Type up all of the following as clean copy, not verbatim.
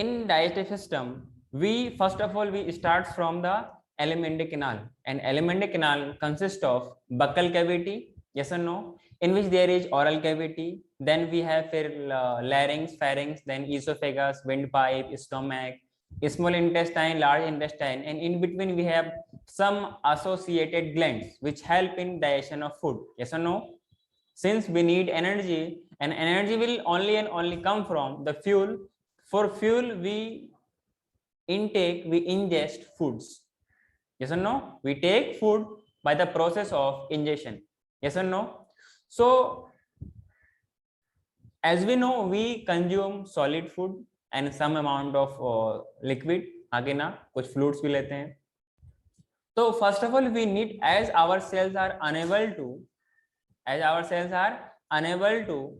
In digestive system, we first of all we start from the alimentary canal, and alimentary canal consists of buccal cavity, yes or no, in which there is oral cavity. Then we have larynx, pharynx, then esophagus, windpipe, stomach, small intestine, large intestine, and in between we have some associated glands which help in digestion of food, yes or no. Since we need energy, and energy will only and only come from the fuel. For fuel we we ingest foods, yes or no. We take food by the process of ingestion, yes or no. So as we know, we consume solid food and some amount of liquid, आगे ना कुछ fluids भी लेते हैं. So first of all we need, as our cells are unable to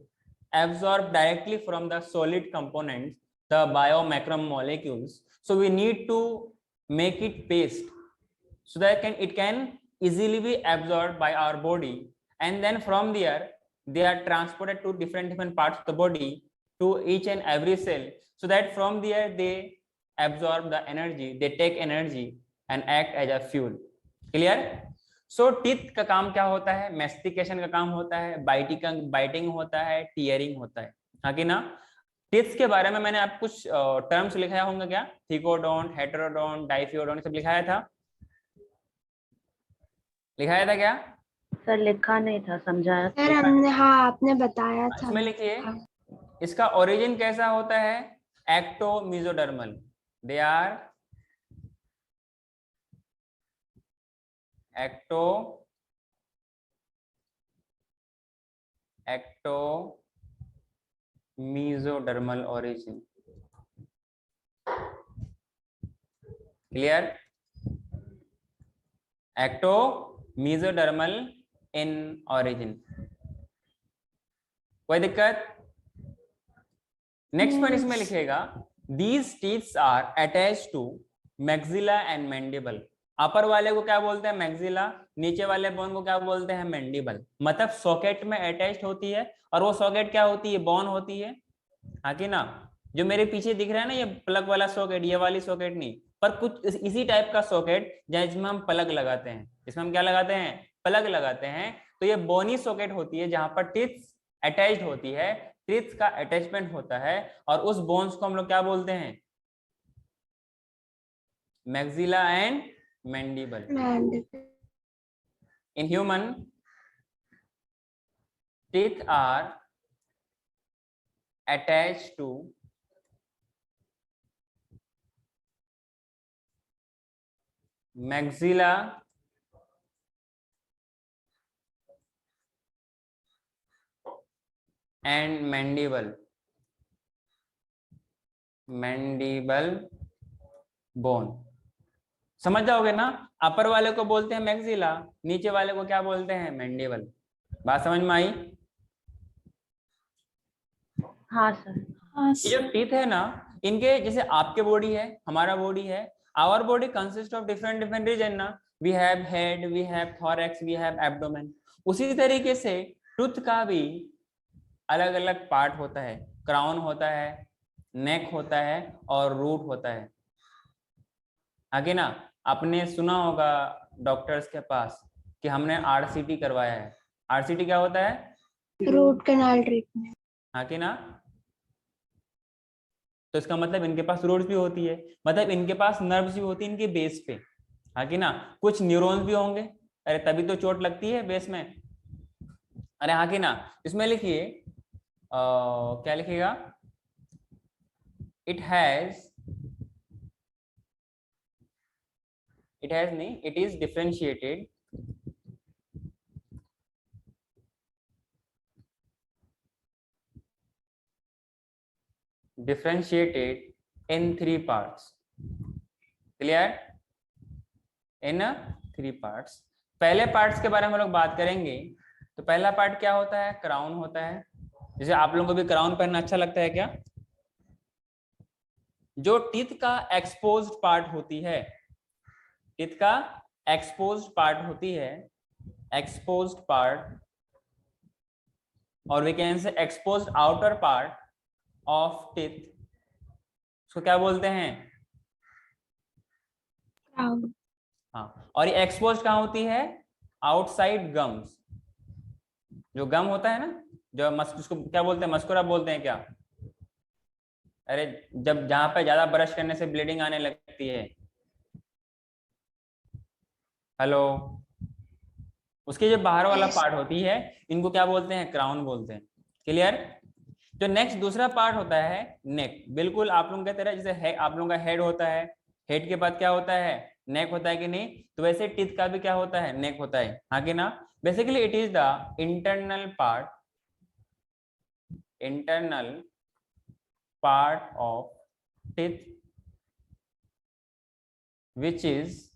absorb directly from the solid components the biomacromolecules, so we need to make it paste so that it can easily be absorbed by our body, and then from there they are transported to different parts of the body, to each and every cell, so that from there they absorb the energy, they take energy and act as a fuel. Clear? So teeth का काम क्या होता है? Mastication का काम होता है, biting होता है, टीयरिंग होता है, हाँ कि ना. टीथ के बारे में मैंने आप कुछ टर्म्स लिखाया होंगे क्या? थिकोडोंट, हेटेरोडोंट, डाइफियोडोंट, सब लिखाया था क्या सर? लिखा नहीं था, समझाया सर हमने, हाँ आपने बताया था. इसमें लिखिए. इसका ओरिजिन कैसा होता है? Ectomesodermal. They are ectomesodermal origin. Clear? Ectomesodermal in origin. कोई दिक्कत? नेक्स्ट पॉइंट इसमें लिखेगा, these teeth are attached to maxilla and mandible. अपर वाले को क्या बोलते हैं? मैक्सिला. नीचे वाले बोन को क्या बोलते हैं? मैंडिबल. मतलब सॉकेट में अटैच्ड होती है, और वो सॉकेट क्या होती है? बोन होती है, हाँ कि ना. जो मेरे पीछे दिख रहा है ना ये प्लग वाला सॉकेट, ये वाली सॉकेट नहीं, पर कुछ इसी टाइप का सॉकेट जिसमें हम प्लग लगाते हैं. इसमें हम क्या लगाते हैं? प्लग लगाते हैं. तो ये बोनी सॉकेट होती है जहां पर टीथ अटैच्ड होती है, टीथ का अटैचमेंट होता है, और उस बोन्स को हम लोग क्या बोलते हैं? Maxilla and mandible. In human, teeth are attached to maxilla and mandible bone. समझ जाओगे ना. अपर वाले को बोलते हैं मैक्सिला, नीचे वाले को क्या बोलते हैं? मैंडिबल. बात समझ में आई? हाँ सर. ये जो टीथ है ना, इनके जैसे आपके बॉडी है, हमारा बॉडी है, our body consist of different region ना. We have head, we have thorax, we have abdomen. उसी तरीके से टूथ का भी अलग अलग पार्ट होता है. क्राउन होता है, नेक होता है, और रूट होता है, आगे ना. आपने सुना होगा डॉक्टर्स के पास कि हमने आरसीटी करवाया है. आरसीटी क्या होता है? रूट कैनाल ट्रीटमेंट, हाँ कि ना. तो इसका मतलब इनके पास रूट्स भी होती है, मतलब इनके पास नर्व्स भी होती है इनके बेस पे, हाँ कि ना. कुछ न्यूरॉन्स भी होंगे. अरे तभी तो चोट लगती है बेस में, अरे हाँ कि ना. इसमें लिखिए, क्या लिखिएगा? इट हैज नहीं, it is differentiated in 3 parts. Clear? in 3 parts. पहले पार्ट्स के बारे में हम लोग बात करेंगे. तो पहला पार्ट क्या होता है? क्राउन होता है. जैसे आप लोगों को भी क्राउन पहनना अच्छा लगता है क्या? जो टीथ का एक्सपोज्ड पार्ट होती है, टीथ का एक्सपोज्ड पार्ट होती है, एक्सपोज्ड पार्ट, और we can say exposed outer part of teeth, उसको क्या बोलते हैं? क्राउन। हाँ, और ये एक्सपोज कहाँ होती है? Outside gums. जो गम होता है ना, जो उसको क्या बोलते हैं? मस्कुरा बोलते हैं क्या? अरे जब जहां पे ज्यादा ब्रश करने से ब्लीडिंग आने लगती है, हेलो, उसके जो बाहर वाला Yes. पार्ट होती है, इनको क्या बोलते हैं? क्राउन बोलते हैं। क्लियर? जो नेक्स्ट दूसरा पार्ट होता है नेक, बिल्कुल आप लोगों की तरह, जैसे आप लोगों का हेड होता है, हेड के बाद क्या होता है? नेक होता है कि नहीं? तो वैसे टीथ का भी क्या होता है? नेक होता है, हाँ कि ना? Basically it is the internal part of teeth which is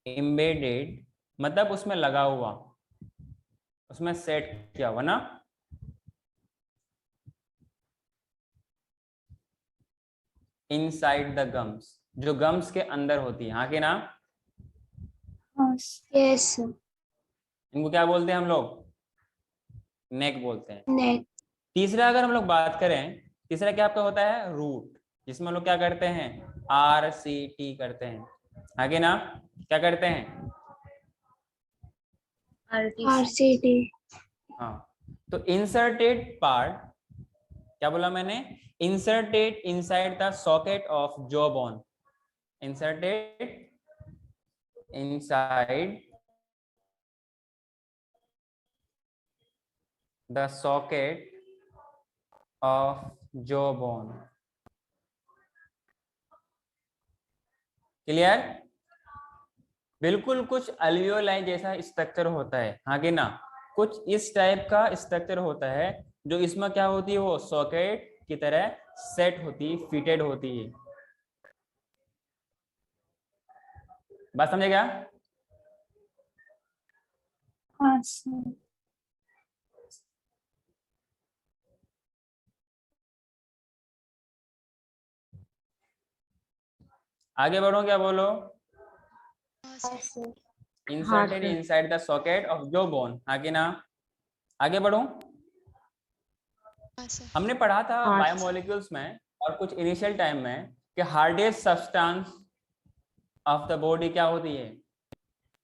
embedded, मतलब उसमें लगा हुआ, उसमें सेट किया हुआ ना, इनसाइड द गम्स, जो गम्स के अंदर होती है, हाँ कि ना? Yes. इनको क्या बोलते हैं हम लोग? नेक बोलते हैं। Neck. तीसरा अगर हम लोग बात करें, तीसरा क्या आपका होता है? रूट, जिसमें हम लोग क्या करते हैं? RCT करते हैं, हाँ कि ना? क्या करते हैं? RCT. हाँ, तो इंसर्टेड पार्ट, क्या बोला मैंने? Inserted inside the socket of jaw bone, inserted inside the socket of jaw bone. Clear? बिल्कुल कुछ अल्वियोलाई जैसा स्ट्रक्चर होता है, हाँ कि ना? कुछ इस टाइप का स्ट्रक्चर होता है, जो इसमें क्या होती है? वो सॉकेट की तरह सेट होती, फिटेड होती है। बात समझे क्या? हाँ सर। आगे बढ़ो, क्या बोलो? हाँ sir. Inserted sir. Inside the socket of जो बोन, हाँ कि ना? आगे बढ़ो। हमने पढ़ा था हाँ, बायोमोलिक्यूल्स में और कुछ इनिशियल टाइम में कि hardest substance of the body क्या होती है?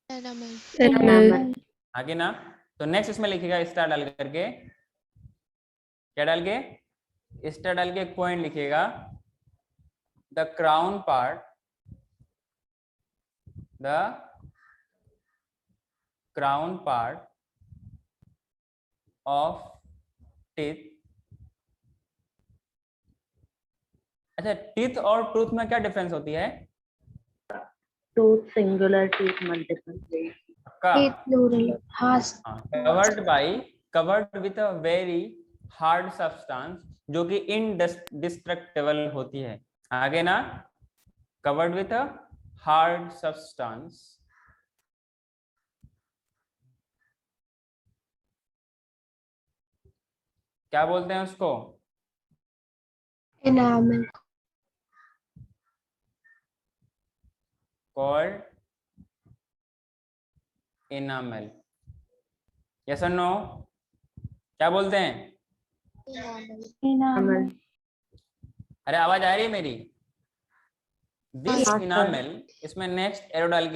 enamel. हाँ कि ना? तो नेक्स्ट इसमें लिखिएगा स्टार डाल करके, क्या डाल के? स्टार डाल के एक पॉइंट लिखिएगा, the crown part, the crown part of teeth. अच्छा, टीथ और टूथ में क्या डिफरेंस होती है? Tooth singular, teeth multiple. का Teeth plural. हाँ covered with a very hard substance, जो कि इनडिस्ट्रक्टेबल होती है, आगे ना? Covered with a hard substance, क्या बोलते हैं उसको? enamel. Called enamel. यस और नो? क्या बोलते हैं? Enamel. अरे आवाज आ रही है मेरी? दिस हाँ, sir. इनामेल, इसमें नेक्स्ट एरो डाल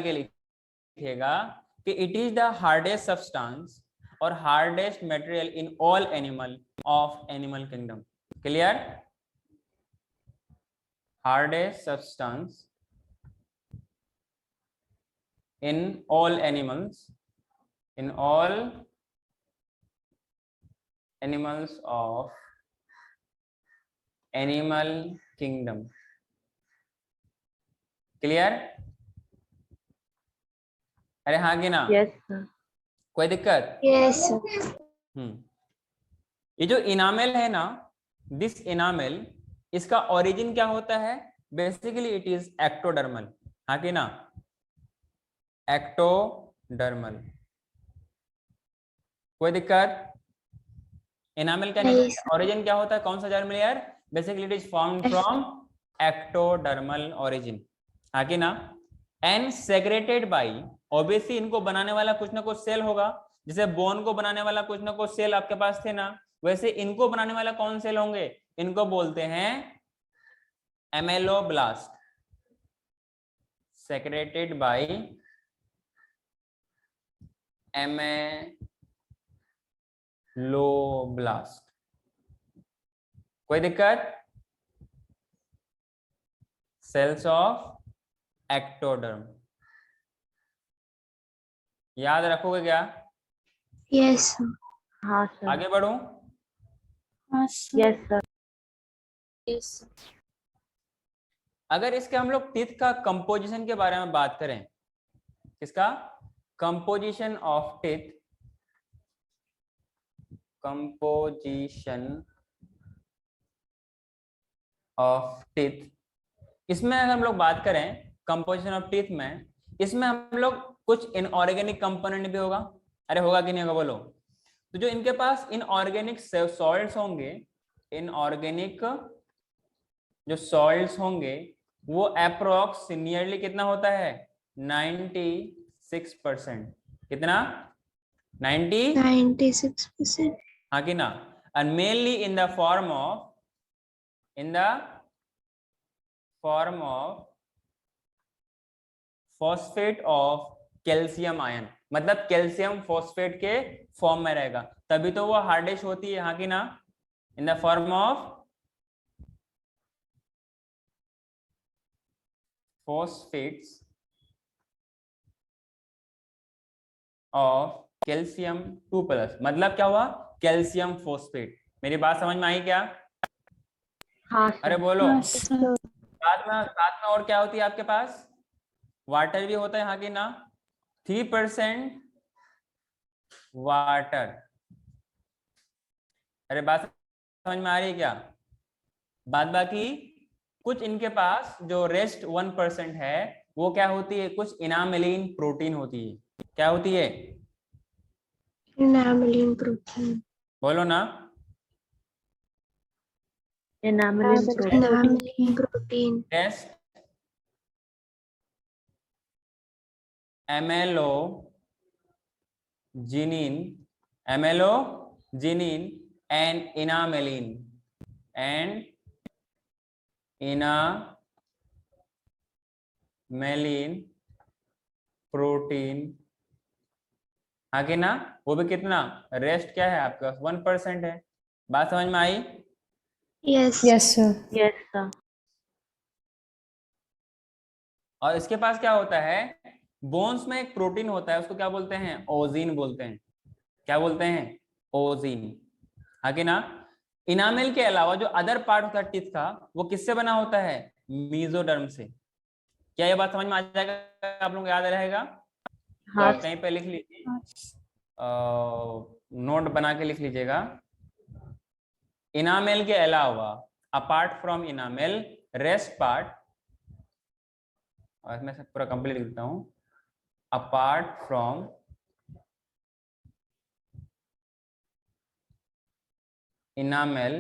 के लिखिएगा कि it is the hardest substance और hardest material in all animal of animal kingdom. Clear? Hardest substance in all animals of animal kingdom। Clear? अरे हाँ कि ना? Yes, sir. कोई दिक्कत? Yes sir. ये जो इनामेल है ना, दिस इनामेल, इसका ओरिजिन क्या होता है? बेसिकली इट इज एक्टोडर्मल, हाँ कि ना? एक्टोडर्मल। कोई दिक्कत? इनामेल का नहीं ओरिजिन क्या होता है? कौन सा germ layer? Basically it is formed from ectodermal origin, हाँ कि ना? एंड सेग्रेटेड बाय, ऑब्वियसली इनको बनाने वाला कुछ ना कुछ सेल होगा, जैसे बोन को बनाने वाला कुछ ना कुछ सेल आपके पास थे ना, वैसे इनको बनाने वाला कौन सेल होंगे, इनको बोलते हैं एमेलोब्लास्ट, सेक्रेटेड बाय एमेलोब्लास्ट। कोई दिक्कत? सेल्स ऑफ एक्टोडर्म, याद रखोगे क्या? Yes, sir. हाँ सर। आगे बढ़ो। हाँ sir. Yes sir. Yes, sir. अगर इसके हम लोग टीथ का कंपोजिशन के बारे में बात करें, किसका composition of teeth, composition of teeth, इसमें अगर हम लोग बात करें कंपोजिशन ऑफ टीथ में, इसमें हम लोग कुछ इनऑर्गेनिक कंपोनेंट भी होगा। अरे होगा कि नहीं होगा बोलो? तो जो इनके पास इनऑर्गेनिक सॉल्ट्स होंगे, इनऑर्गेनिक जो सॉल्ट्स होंगे वो अप्रोक्स नियरली कितना होता है, 96%। कितना? 90, 96%. हाँ कि ना? and mainly in the form of, in the form of phosphate of calcium ion, मतलब कैल्शियम फॉस्फेट के फॉर्म में रहेगा, तभी तो वो हार्डिश होती है, हाँ कि ना? In the form of phosphates of calcium 2+, मतलब क्या हुआ, कैल्शियम फॉस्फेट। मेरी बात समझ में आई क्या? हाँ अरे सर। बोलो। हाँ सर. साथ में और क्या होती है आपके पास, वाटर भी होता है, हाँ कि ना? 3% वाटर। अरे बात समझ में आ रही है क्या? बाद बाकी कुछ इनके पास जो रेस्ट 1% है वो क्या होती है, कुछ इनामेलिन प्रोटीन होती है। क्या होती है? Enameling protein. बोलो ना। Enamelin protein. Enameling protein. Rest amelogenin, amelogenin and enamelin, and enamelin protein, आगे ना? वो भी कितना, रेस्ट क्या है आपका 1% है। बात समझ में आई? Yes. Yes, sir. Yes sir. और इसके पास क्या होता है, बोन्स में एक प्रोटीन होता है, उसको क्या बोलते हैं, ओजिन बोलते हैं। क्या बोलते हैं? ओजिन, आगे ना? इनामेल के अलावा जो अदर पार्ट होता है टीथ का, वो किससे बना होता है, मीजोडर्म से। क्या ये बात समझ में आ जाएगा? आप लोग याद रहेगा तो हाँ आप कहीं पे लिख लीजिए, नोट बना के लिख लीजिएगा। इनामेल के अलावा, apart from enamel, rest part, और मैं सब पूरा कंप्लीट लिख देता हूं, apart from enamel,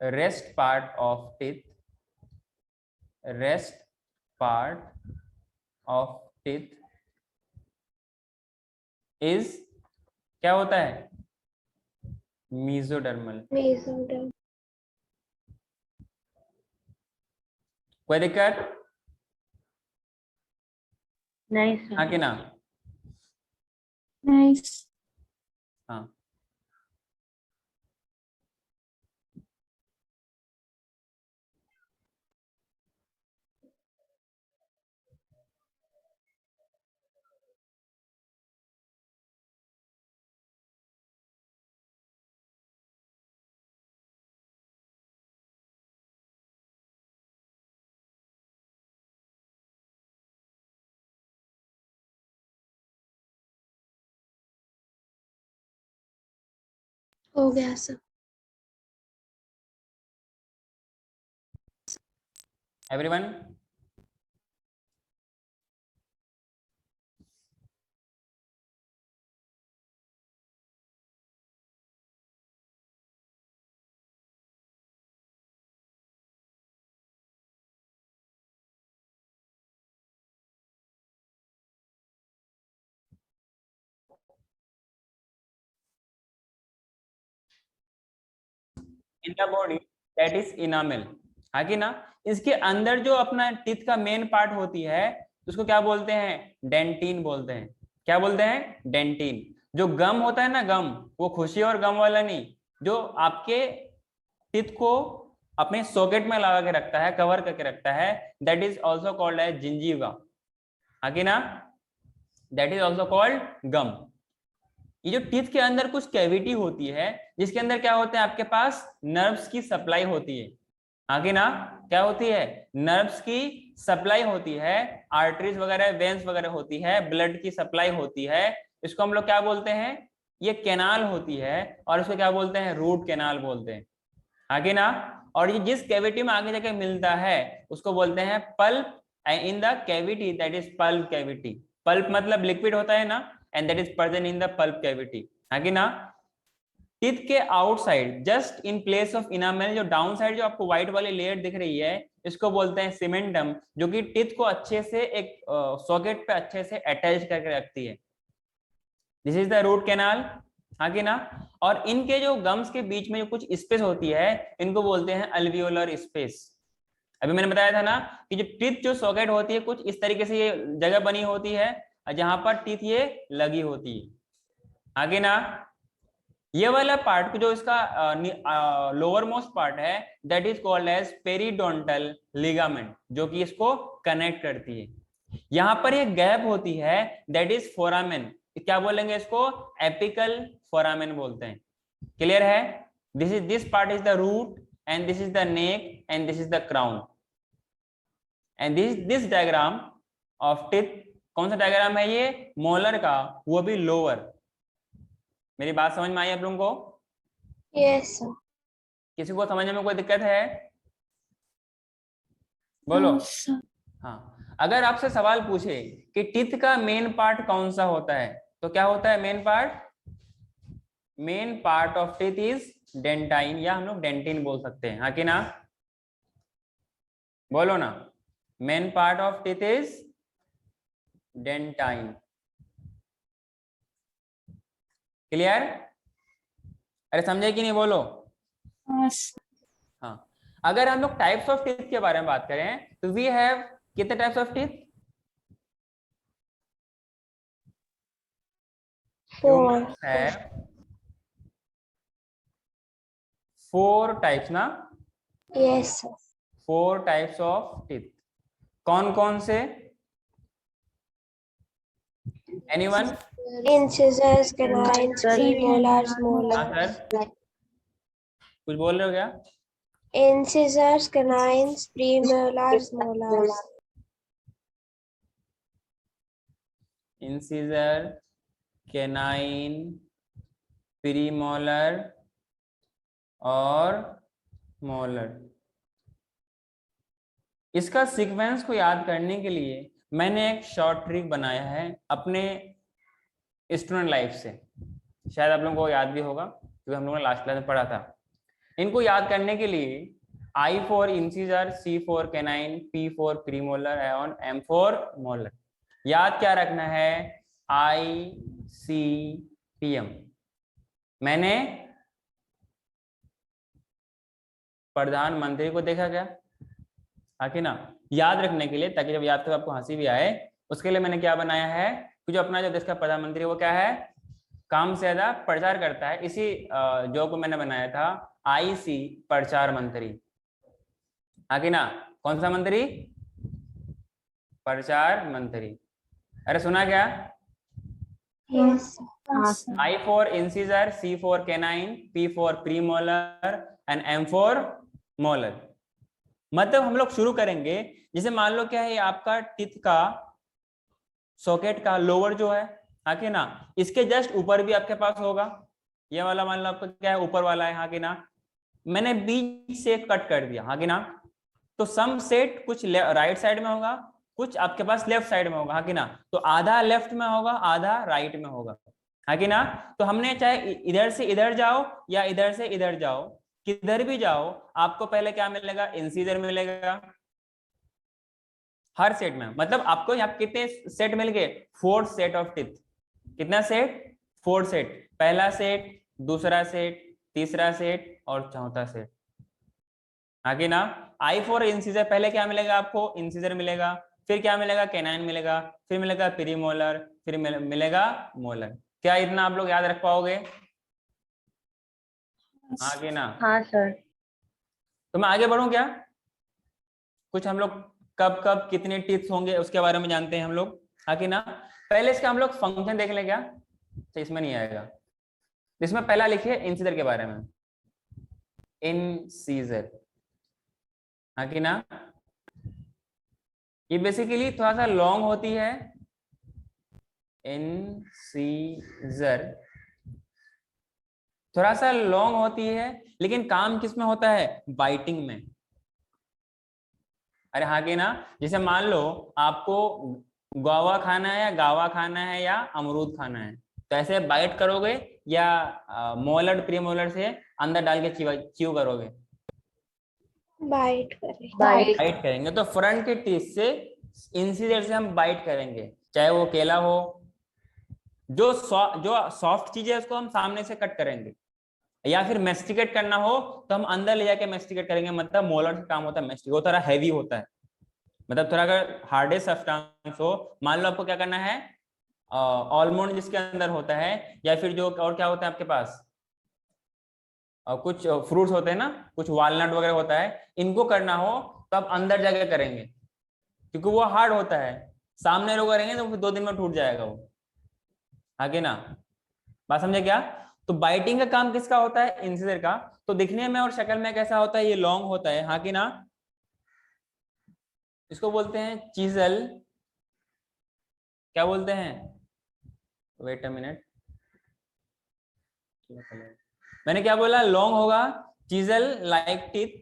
rest part of teeth, rest part of teeth is, क्या होता है, मीजोडर्मल। Mesoderm. कोई दिक्कत? नहीं हाँ सर। कि ना? Nice. हाँ। हो गया sir. Everyone, in the body that is enamel, हाँ कि ना। इसके अंदर जो अपना टीथ का मेन पार्ट होती है उसको क्या बोलते हैं, डेंटिन बोलते हैं। क्या बोलते हैं, डेंटिन। जो गम होता है ना, गम, वो खुशी और गम वाला नहीं, जो आपके टीथ को अपने सॉकेट में लगा के रखता है, कवर करके रखता है, that is also called as gingiva, हाँ कि ना, that is also called gum. ये जो टीथ के अंदर कुछ कैविटी होती है जिसके अंदर क्या होते हैं, आपके पास नर्व्स की सप्लाई होती है, आगे ना, क्या होती है, नर्व्स की सप्लाई होती है, आर्टरीज वगैरह, वेन्स वगैरह होती है, ब्लड की सप्लाई होती है। इसको हम लोग क्या बोलते हैं, ये कैनाल होती है, और इसको क्या बोलते हैं, रूट कैनाल बोलते हैं, आगे ना। और ये जिस कैविटी में आगे जाके मिलता है उसको बोलते हैं pulp, in the cavity that is pulp cavity. Pulp मतलब लिक्विड होता है ना, and that is present in the pulp cavity, आगे ना। टीथ के outside just in place of enamel, जो डाउन साइड जो आपको व्हाइट वाली लेयर दिख रही है, इसको बोलते हैं सीमेंटम, जो कि टीथ को अच्छे से एक सॉकेट पे अच्छे से अटैच करके रखती है। This is the root canal, आगे ना। और इनके जो गम्स के बीच में जो कुछ स्पेस होती है इनको बोलते हैं अल्वियोलर स्पेस। अभी मैंने बताया था ना कि जो टीथ जो सॉकेट होती है कुछ इस तरीके से ये जगह बनी होती है जहां पर टीथ ये लगी होती है, आगे ना। ये वाला पार्ट जो इसका लोअर मोस्ट पार्ट है that is called as periodontal ligament, जो कि इसको कनेक्ट करती है। यहां पर एक गैप होती है दैट इज फोरामेन, क्या बोलेंगे इसको, एपिकल फोरामेन बोलते हैं। क्लियर है, this part is the root and this is the neck and this is the crown, and this diagram of teeth, कौन सा डायग्राम है ये, मोलर का, वो भी लोअर। मेरी बात समझ में आई आप लोगों को? Yes, sir. किसी को समझने में कोई दिक्कत है, बोलो। No, sir. हाँ, अगर आपसे सवाल पूछे कि टीथ का मेन पार्ट कौन सा होता है, तो क्या होता है main part, main part of teeth is dentine, या हम लोग डेंटिन बोल सकते हैं, हाँ कि ना, बोलो ना, main part of teeth is dentine. Clear, अरे समझे कि नहीं, बोलो। Yes. हाँ, अगर हम लोग टाइप्स ऑफ टीथ के बारे में बात करें तो वी हैव कितने टाइप्स ऑफ टीथ, Four. है 4 टाइप्स ना, Yes, sir. 4 types of teeth. कौन कौन से, एनीवन? Incisors, canines, premolars, हाँ molars. सर, कुछ बोल रहे हो क्या? Incisors, canines, premolars, molars. Incisor, canine, premolar और मोलर। इसका सीक्वेंस को याद करने के लिए मैंने एक शॉर्ट ट्रिक बनाया है अपने स्टूडेंट लाइफ से, शायद आप लोगों को याद भी होगा क्योंकि हम लोगों ने लास्ट क्लास में पढ़ा था। इनको याद करने के लिए I for incisor, C for canine, P for premolar और M फॉर मोलर। याद क्या रखना है, ICPM। मैंने प्रधानमंत्री को देखा क्या, आखिर ना, याद रखने के लिए, ताकि जब याद करो आपको हंसी भी आए, उसके लिए मैंने क्या बनाया है कि जो अपना जो देश का प्रधानमंत्री वो क्या है, काम से ज्यादा प्रचार करता है। इसी जो को मैंने बनाया था IC प्रचार मंत्री, आगे ना, कौन सा मंत्री, प्रचार मंत्री। अरे सुना क्या, Yes. I for incisor, C for canine, P for premolar and M for molar. मतलब हम लोग शुरू करेंगे, जैसे मान लो क्या है, आपका टीथ का सॉकेट का लोअर जो है, हाँ कि ना, इसके जस्ट ऊपर भी आपके पास होगा, ये वाला मान लो आपका क्या है, ऊपर वाला है, हाँ कि ना, मैंने बीच से कट कर दिया, हाँ कि ना, तो सम सेट कुछ राइट साइड में होगा, कुछ आपके पास लेफ्ट साइड में होगा, हाँ कि ना, तो आधा लेफ्ट में होगा, आधा राइट में होगा, हाँ कि ना। तो हमने चाहे इधर से इधर जाओ या इधर से इधर जाओ, किधर भी जाओ, आपको पहले क्या मिलेगा, इंसीजर मिलेगा हर सेट में। मतलब आपको यहाँ कितने सेट मिल गए, 4 सेट ऑफ टीथ। कितना सेट, 4 सेट, पहला सेट, दूसरा सेट, तीसरा सेट और चौथा सेट। हाँ कि ना। आई फॉर इंसीजर, पहले क्या मिलेगा आपको, इंसीजर मिलेगा, फिर क्या मिलेगा, कैनाइन मिलेगा, फिर मिलेगा प्रीमोलर, फिर मिलेगा मोलर। क्या इतना आप लोग याद रख पाओगे? हाँ कि ना। हाँ सर। तो मैं आगे बढ़ूं क्या? कुछ हम लोग कब कब कितने टीथ होंगे उसके बारे में जानते हैं हम लोग, हाँ कि ना। पहले इसका हम लोग फंक्शन देख लें क्या? तो इसमें नहीं आएगा, इसमें पहला लिखिए इंसीजर के बारे में। इंसीजर, हाँ कि ना। ये बेसिकली थोड़ा सा लॉन्ग होती है, इंसीजर थोड़ा सा लॉन्ग होती है, लेकिन काम किस में होता है, बाइटिंग में। अरे हाँ कि ना, जैसे मान लो आपको गुआवा खाना है या गावा खाना है या अमरूद खाना है, तो ऐसे बाइट करोगे या मोलर प्रीमोलर से अंदर डाल के च्यू करोगे? बाइट करें। बाइट। बाइट करेंगे। तो फ्रंट के टीथ से इंसीजर से हम बाइट करेंगे, चाहे वो केला हो, जो सॉफ्ट चीज है उसको हम सामने से कट करेंगे, या फिर मेस्टिकेट करना हो तो हम अंदर ले जाके मेस्टिकेट करेंगे। मतलब मोलर से काम होता है मेस्टिकेट, वो थोड़ा हैवी होता है, मतलब थोड़ा अगर हार्डेस्ट सब्सटेंस हो, मान लो आपको क्या करना है, आलमंड जिसके अंदर होता है, या फिर जो और क्या होता है आपके पास, कुछ फ्रूट्स होते हैं ना, कुछ वालनट वगैरह होता है, इनको करना हो तो आप अंदर जाके करेंगे, क्योंकि वो हार्ड होता है। सामने लोग करेंगे तो फिर 2 दिन में टूट जाएगा वो, आगे ना। बात समझे क्या? तो बाइटिंग का काम किसका होता है, इंसीजर का। तो दिखने में और शक्ल में कैसा होता है, ये लॉन्ग होता है, हाँ कि ना। इसको बोलते हैं चीजल, क्या बोलते हैं, वेट अ मिनट, मैंने क्या बोला, लॉन्ग होगा, chisel like teeth,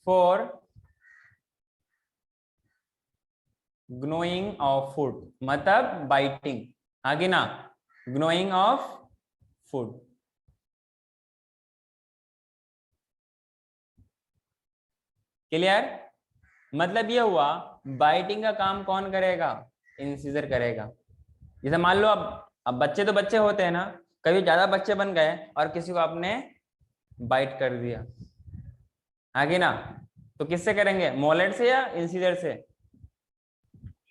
for gnawing of food, मतलब बाइटिंग, आगे ना, ग्नोइंग ऑफ फूड। क्लियर? मतलब ये हुआ, बाइटिंग का काम कौन करेगा, इंसीजर करेगा। जैसे मान लो अब बच्चे तो बच्चे होते हैं ना, कभी ज्यादा बच्चे बन गए और किसी को आपने बाइट कर दिया, आगे ना, तो किससे करेंगे, मोलेट से या इंसीजर से?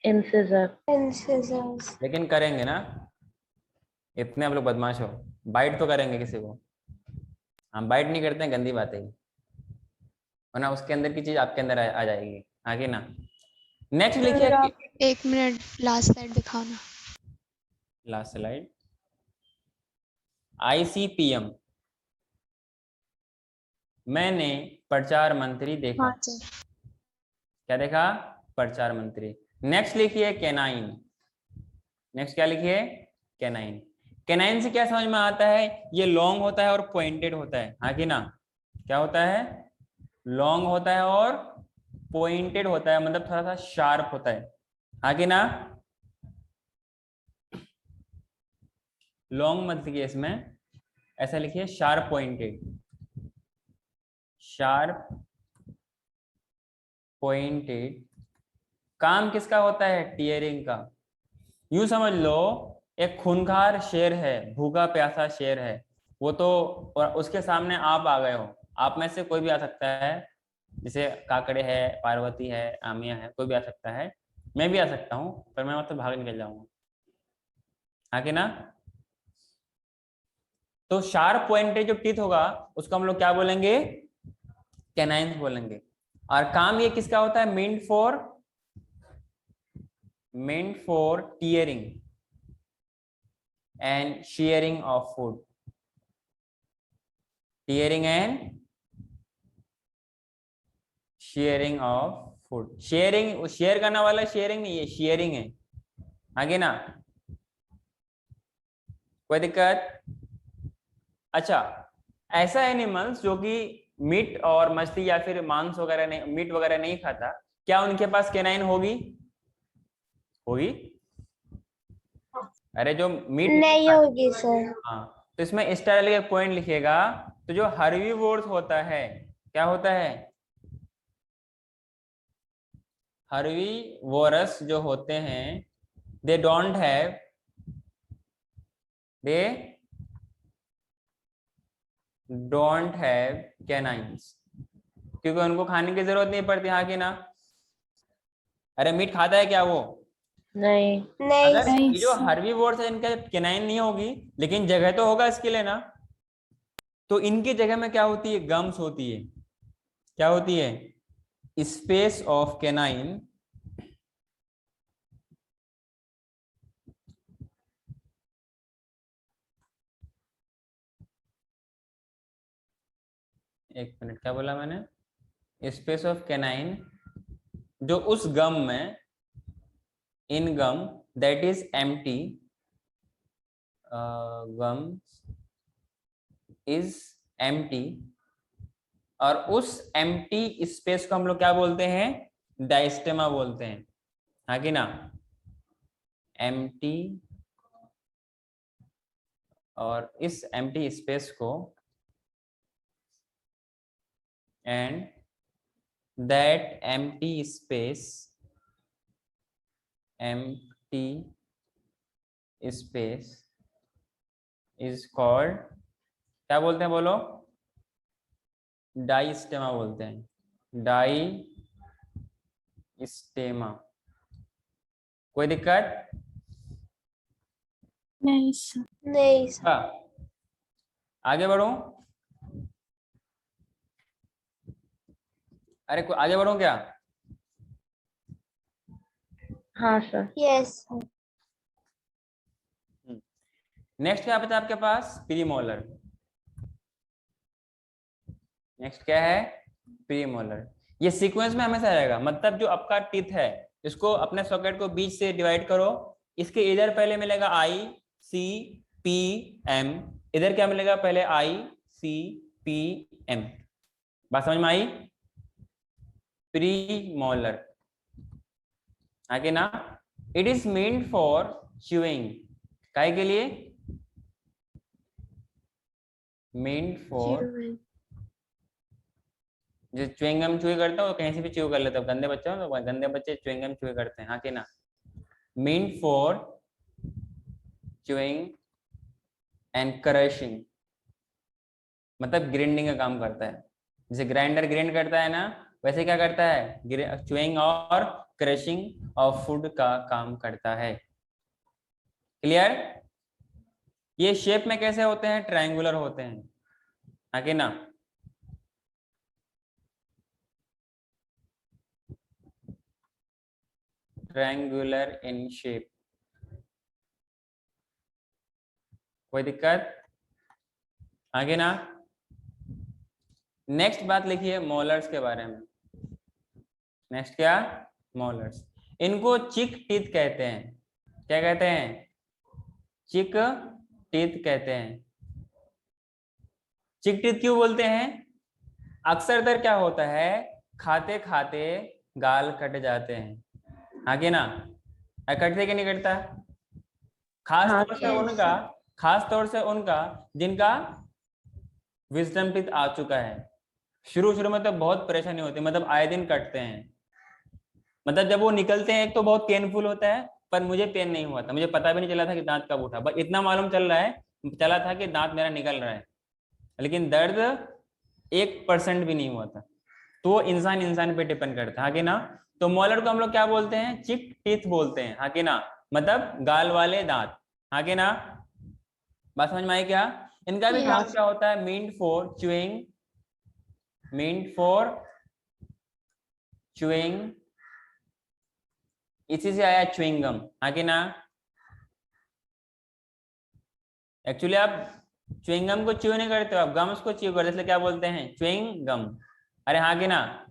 इंसीजर। Incisors. लेकिन करेंगे ना, इतने आप लोग बदमाश हो, बाइट तो करेंगे किसी को। हम बाइट नहीं करते हैं, गंदी बात है, वरना उसके अंदर की चीज आपके अंदर आ जाएगी, आगे ना। नेक्स्ट लिखिए, सर आप 1 मिनट लास्ट स्लाइड दिखाओ ना। लास्ट स्लाइड, ICPM, मैंने प्रचार मंत्री देखा। हाँ सर। क्या देखा, प्रचार मंत्री। नेक्स्ट लिखिए कैनाइन, नेक्स्ट क्या लिखिए, कैनाइन। कैनाइन से क्या समझ में आता है, ये लॉन्ग होता है और पॉइंटेड होता है, हाँ कि ना। क्या होता है, लॉन्ग होता है और पॉइंटेड होता है, मतलब थोड़ा सा शार्प होता है, हाँ कि ना। लॉन्ग मत लिखिए इसमें, ऐसा लिखिए शार्प पॉइंटेड, शार्प पॉइंटेड। काम किसका होता है, टीयरिंग का। यूं समझ लो, एक खूंखार शेर है, भूखा प्यासा शेर है वो तो, और उसके सामने आप आ गए हो, आप में से कोई भी आ सकता है, जैसे काकड़े है, पार्वती है, आमिया है, कोई भी आ सकता है, मैं भी आ सकता हूँ, पर मैं मतलब भाग निकल जाऊंगा, हाँ कि ना। तो शार्प पॉइंटेड जो टीथ होगा उसको हम लोग क्या बोलेंगे, कैनाइन बोलेंगे। और काम ये किसका होता है, meant for tearing and shearing of food, tearing and sharing of food. Sharing, share करने वाला शेयरिंग नहीं, ये शेयरिंग है, आगे ना, कोई दिक्कत। अच्छा, ऐसा एनिमल्स जो कि मीट और मछली या फिर मांस वगैरह नहीं, मीट वगैरह नहीं खाता, क्या उनके पास कैनाइन होगी, होगी? अरे जो मीट नहीं होगी सर। हाँ, तो इसमें इस तरह का पॉइंट लिखिएगा। तो जो हर्बीवोर्स होता है, क्या होता है, हर्बीवोरस जो होते हैं, they don't have, they don't have canines, क्योंकि उनको खाने की जरूरत नहीं पड़ती, हाँ कि ना? अरे मीट खाता है क्या वो? नहीं। नहीं अगर sir. ये जो हर्बीवोर्स है इनका कैनाइन नहीं होगी, लेकिन जगह तो होगा इसके लिए ना, तो इनकी जगह में क्या होती है? गम्स होती है। क्या होती है? स्पेस ऑफ कैनाइन एक मिनट, क्या बोला मैंने? स्पेस ऑफ कैनाइन, जो उस गम में, in gum that is empty, gum is empty, और उस एम्प्टी स्पेस को हम लोग क्या बोलते हैं? डायस्टेमा बोलते हैं, हाँ कि ना? एम्प्टी, और इस एम्प्टी स्पेस को, and that empty space, empty space is called, क्या बोलते हैं बोलो? डाइस्टेमा बोलते हैं, डाइस्टेमा। कोई दिक्कत? नहीं sir. नहीं sir. हाँ, आगे बढ़ो। अरे आगे बढ़ो क्या? हाँ सर। Yes sir. नेक्स्ट क्या बचा आपके पास? प्रीमोलर। नेक्स्ट क्या है? प्रीमोलर। ये सीक्वेंस में हमेशा रहेगा, मतलब जो आपका टीथ है, इसको अपने सॉकेट को बीच से डिवाइड करो, इसके इधर पहले मिलेगा आई सी पी एम, इधर क्या मिलेगा? पहले आई सी पी एम। बात समझ में आई? प्रीमोलर, आगे ना? It is meant for chewing, काय के लिए? मेंट फॉर, जो च्युइंगम च्यूई करता है वो कहीं से भी च्यू कर लेता है, गंदे बच्चे हो तो गंदे बच्चे च्युइंगम च्यूई करते हैं, हाँ कि ना? Meant for chewing and crushing, मतलब ग्राइंडिंग का काम करता है। जैसे ग्राइंडर ग्राइंड करता है ना, वैसे क्या करता है? च्युइंग और क्रशिंग ऑफ फूड का काम करता है। क्लियर? ये शेप में कैसे होते हैं? ट्रायंगुलर होते हैं, हाँ कि ना? Triangular in shape. कोई दिक्कत? आगे ना? नेक्स्ट बात लिखिए मोलर्स के बारे में। नेक्स्ट क्या? मोलर्स। इनको चिक टीथ कहते हैं। क्या कहते हैं? चिक टीथ कहते हैं। चिक टीथ क्यों बोलते हैं? अक्सर दर क्या होता है? खाते खाते गाल कट जाते हैं, हाँ कि ना? कटते कि नहीं कटता? खास हाँ तौर से सर। उनका, खास तौर से उनका जिनका विजडम टीथ आ चुका है। शुरू शुरू में तो बहुत परेशानी होती है, मतलब आए दिन कटते हैं, मतलब जब वो निकलते हैं एक तो बहुत पेनफुल होता है, पर मुझे पेन नहीं हुआ था, मुझे पता भी नहीं चला था कि दांत कब उठा, बस इतना मालूम चला था कि दांत मेरा निकल रहा है, लेकिन दर्द 1% भी नहीं हुआ था। तो वो इंसान इंसान पे डिपेंड करता है, हाँ कि ना? तो मोलर को हम लोग क्या बोलते हैं? चिक टीथ बोलते हैं, हाँ कि ना? मतलब गाल वाले दांत, हाँ कि ना? बात समझ में आई क्या? इनका भी काम Yes. क्या होता है? Meant for chewing, meant for chewing, इसी से आया च्युइंगम, हाँ कि ना? एक्चुअली आप च्युइंगम को च्यू नहीं करते हो, आप गम्स को च्यू करते हो, इसलिए क्या बोलते हैं? Chewing gum. अरे हाँ कि ना?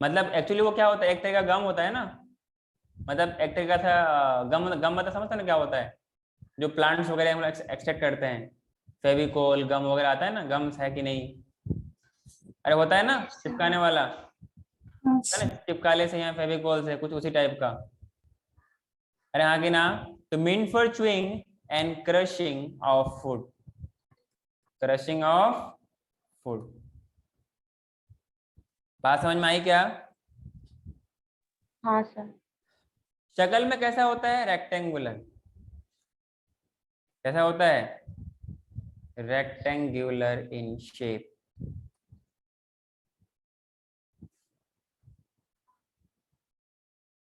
मतलब एक्चुअली वो क्या होता है? एक तरह का गम होता है ना, मतलब एक तरह का था गम। गम मतलब समझते ना क्या होता है? जो प्लांट्स वगैरह हम लोग एक्सट्रैक्ट करते हैं, फेविकोल गम वगैरह आता है ना, गम्स है कि नहीं? अरे होता है ना चिपकाने वाला, है ना? चिपकाले से, यहाँ फेविकोल से, कुछ उसी टाइप का। अरे हाँ कि ना? तो mean for chewing and crushing of food, crushing of food. बात समझ में आई क्या? हाँ सर। शक्ल में कैसा होता है? रेक्टेंगुलर। कैसा होता है? rectangular in shape.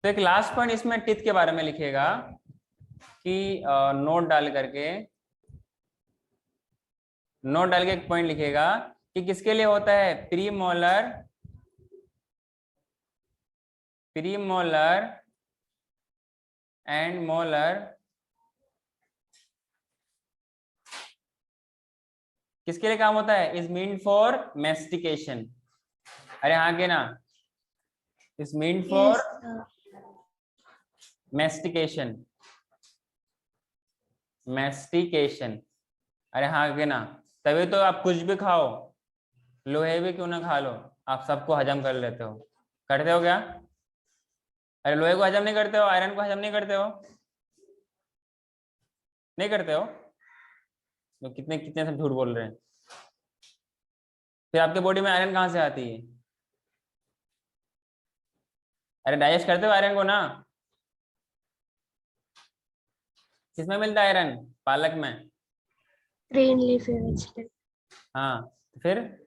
तो एक लास्ट पॉइंट इसमें टिथ के बारे में लिखिएगा कि नोट डाल के एक पॉइंट लिखिएगा कि किसके लिए होता है प्रीमोलर एंड मोलर, किसके लिए काम होता है? Is mean for mastication. अरे हाँ के ना, इज मीन फॉर मेस्टिकेशन। अरे हाँ के ना, तभी तो आप कुछ भी खाओ, लोहे भी क्यों ना खा लो, आप सबको हजम कर लेते हो। करते हो क्या? अरे लोहे को हजम नहीं करते हो, आयरन को हजम नहीं करते हो, नहीं करते हो तो कितने कितने सब झूठ बोल रहे हैं। फिर आपके बॉडी में आयरन कहाँ से आती है? अरे डाइजेस्ट करते हो आयरन को ना। किसमें मिलता है आयरन? पालक में। Green leafy vegetable. हाँ, फिर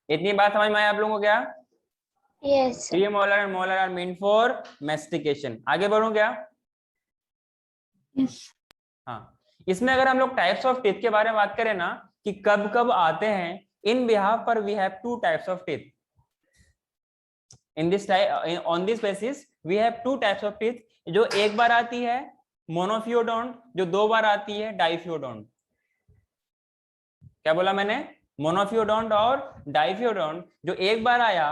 इतनी बात समझ में आई आप लोगों को क्या? Yes sir. Premolar and molar are meant for mastication. आगे बढ़ूं क्या? यस। हाँ, इसमें अगर हम लोग टाइप्स ऑफ टीथ के बारे में बात करें ना कि कब कब आते हैं, इन बिहाफ पर we have two types of teeth. In this on this basis we have two types of teeth, जो एक बार आती है मोनोफियोडोंट, जो दो बार आती है डाइफियोडोंट। क्या बोला मैंने? मोनोफियोडोंट और डाइफियोडोंट। जो एक बार आया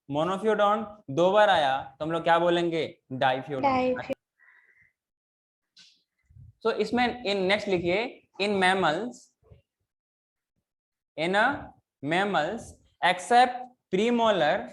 मोनोफियोडोंट, दो बार आया तो हम लोग क्या बोलेंगे? डाइफियोडोंट। सो इसमें इन नेक्स्ट लिखिए, in mammals except premolar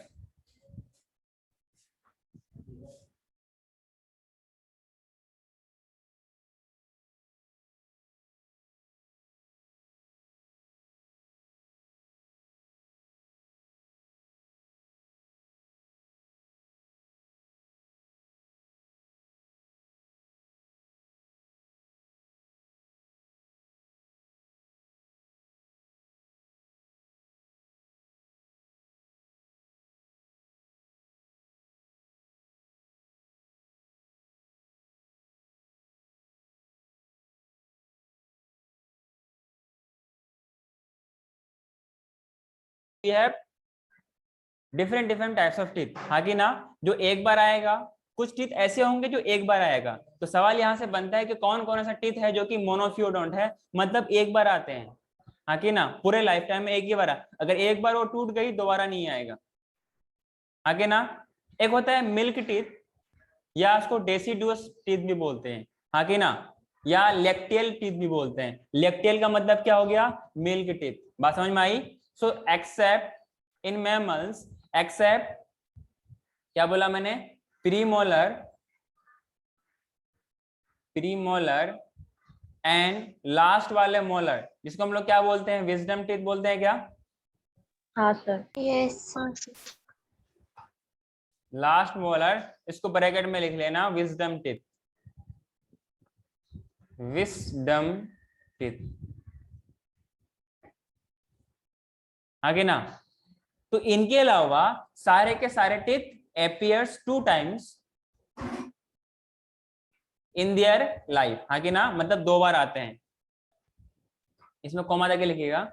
we have different different types of teeth. हाँ कि ना? जो एक बार आएगा, कुछ टीथ ऐसे होंगे जो एक बार आएगा। तो सवाल यहां से बनता है कि कौन कौन सा टीथ है जो कि मोनोफियोडोंट है, मतलब एक बार आते हैं। हाँ कि ना? पूरे लाइफ टाइम में एक ही बार अगर एक बार वो टूट गई दोबारा नहीं आएगा। हाँ कि ना? एक होता है मिल्क टीथ, या उसको डेसिडुअस टीथ भी बोलते हैं। हाँ कि ना? या लेक्टियल टीथ भी बोलते हैं। लेक्टियल का मतलब क्या हो गया? Milk teeth. बात समझ में आई? सो एक्सेप्ट इन मैमल्स, एक्सेप्ट क्या बोला मैंने? प्रीमोलर एंड लास्ट वाले मोलर, जिसको हम लोग क्या बोलते हैं? विजडम टीथ बोलते हैं क्या? हाँ सर। यस। लास्ट मोलर, इसको ब्रैकेट में लिख लेना, विजडम टीथ। Wisdom teeth. आगे ना? तो इनके अलावा सारे के सारे teeth appears 2 times in their life. हाँ कि ना? मतलब 2 बार आते हैं। इसमें कॉमा देके लिखिएगा।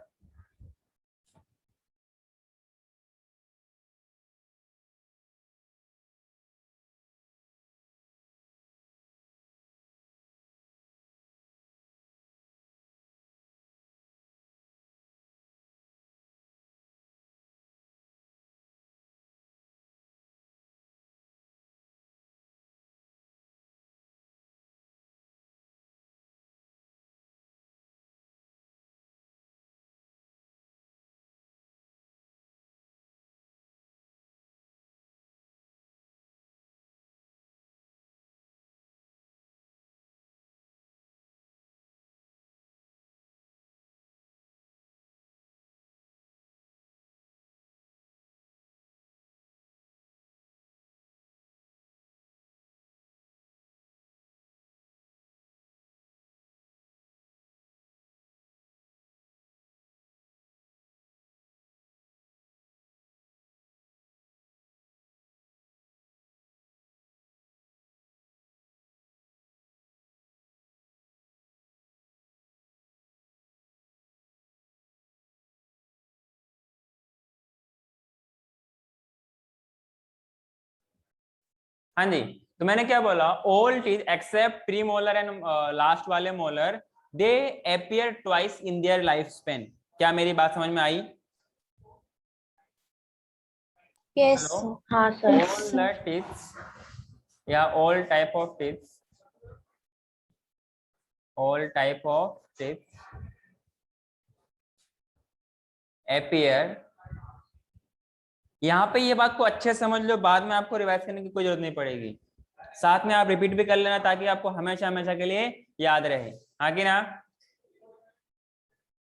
हाँ जी, तो मैंने क्या बोला, all teeth except pre molar and last वाले molar they appear twice in their life span. क्या मेरी बात समझ में आई? Yes, hello, sir. हाँ सर। all the teeth या all type of teeth, all type of teeth appear। यहाँ पे ये बात को अच्छे से समझ लो, बाद में आपको रिवाइज करने की कोई जरूरत नहीं पड़ेगी, साथ में आप रिपीट भी कर लेना ताकि आपको हमेशा हमेशा के लिए याद रहे। हाँ कि ना?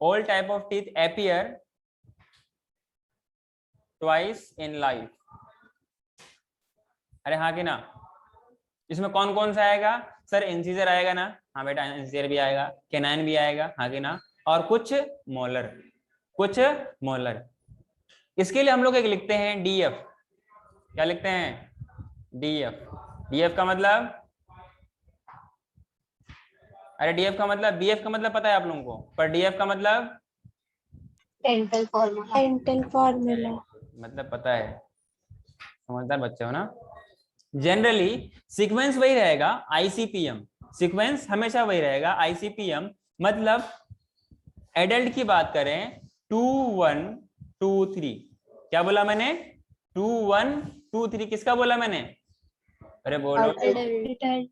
All type of teeth appear twice in life। अरे हाँ कि ना? इसमें कौन कौन सा आएगा सर? इंसीजर आएगा ना? हाँ बेटा, इंसीजर भी आएगा, कैनाइन भी आएगा, हाँ कि ना? और कुछ मोलर, कुछ मोलर। इसके लिए हम लोग एक लिखते हैं डीएफ। क्या लिखते हैं? डीएफ। डीएफ का मतलब, अरे डीएफ का मतलब, बीएफ का मतलब पता है आप लोगों को, पर डीएफ का मतलब Dental formula. Dental formula. मतलब पता है, समझदार बच्चे हो ना। जनरली सीक्वेंस वही रहेगा आईसीपीएम, सीक्वेंस हमेशा वही रहेगा आईसीपीएम। मतलब एडल्ट की बात करें 2 1 2 3। क्या बोला मैंने? 2 1 2 3 किसका बोला मैंने? अरे बोलो। Adult.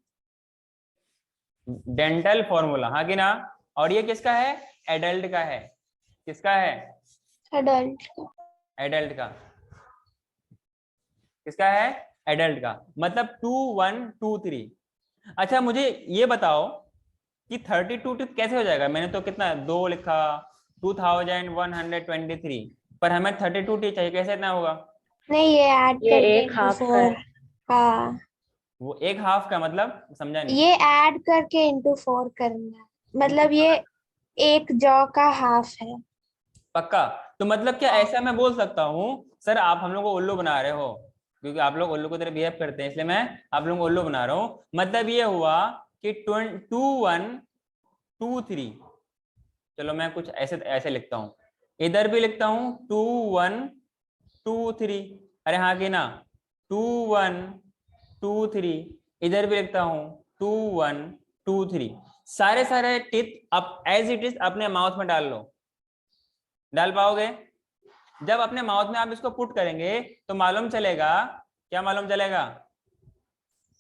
डेंटल फॉर्मूला, हाँ कि ना? और ये किसका है? एडल्ट का है। किसका है? Adult. एडल्ट का। किसका है? एडल्ट का। मतलब 2 1 2 3। अच्छा मुझे ये बताओ कि 32 टिप कैसे हो जाएगा? मैंने तो कितना दो लिखा, 2123, पर हमें 32 टी चाहिए, कैसे इतना होगा? नहीं, ये ऐड ये करके एक into हाफ का 4. है। हाँ, वो एक हाफ का मतलब समझा नहीं। ये ऐड करके into 4 करना है। मतलब ये एक जॉ का हाफ है। पक्का? तो मतलब क्या हाँ। ऐसा मैं बोल सकता हूँ सर आप हम लोग को उल्लू बना रहे हो, क्योंकि आप लोग उल्लू की तरह बिहेव करते हैं इसलिए मैं आप लोगों को उल्लू बना रहा हूँ। मतलब ये हुआ कि 2 1 2 3। चलो मैं कुछ ऐसे ऐसे लिखता हूँ, इधर भी लिखता हूँ 2 1 2 3। अरे हाँ कि ना? 2 1 2 3। इधर भी लिखता हूँ 2 1 2 3। सारे सारे टिप आप एज इट इज अपने माउथ में डाल लो। डाल पाओगे? जब अपने माउथ में आप इसको पुट करेंगे तो मालूम चलेगा, क्या मालूम चलेगा?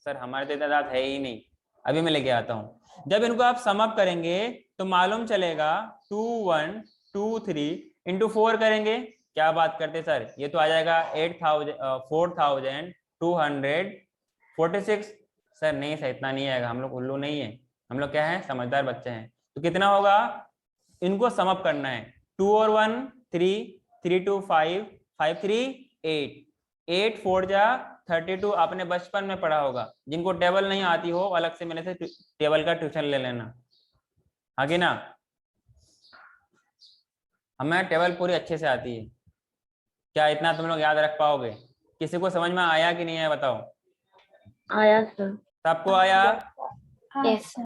सर हमारे तो इतना दांत है ही नहीं, अभी मैं लेके आता हूँ। जब इनको आप सम अप करेंगे तो मालूम चलेगा 2 1 2 3 इंटू 4 करेंगे। क्या बात करते सर, ये तो आ जाएगा 4246। सर नहीं सर, इतना नहीं आएगा, हम लोग उल्लू नहीं है, हम लोग क्या है, समझदार बच्चे हैं। तो कितना होगा? इनको सम अप करना है। 2 और 1 3, 3 2 5, 5 3 8, 8 4 जा 32। आपने बचपन में पढ़ा होगा, जिनको टेबल नहीं आती हो अलग से मेरे से टेबल का ट्यूशन ले लेना। आगे ना, हमें टेबल पूरी अच्छे से आती है। क्या इतना तुम लोग याद रख पाओगे? किसी को समझ में आया कि नहीं आया बताओ? आया सर। सबको आया? Yes, sir.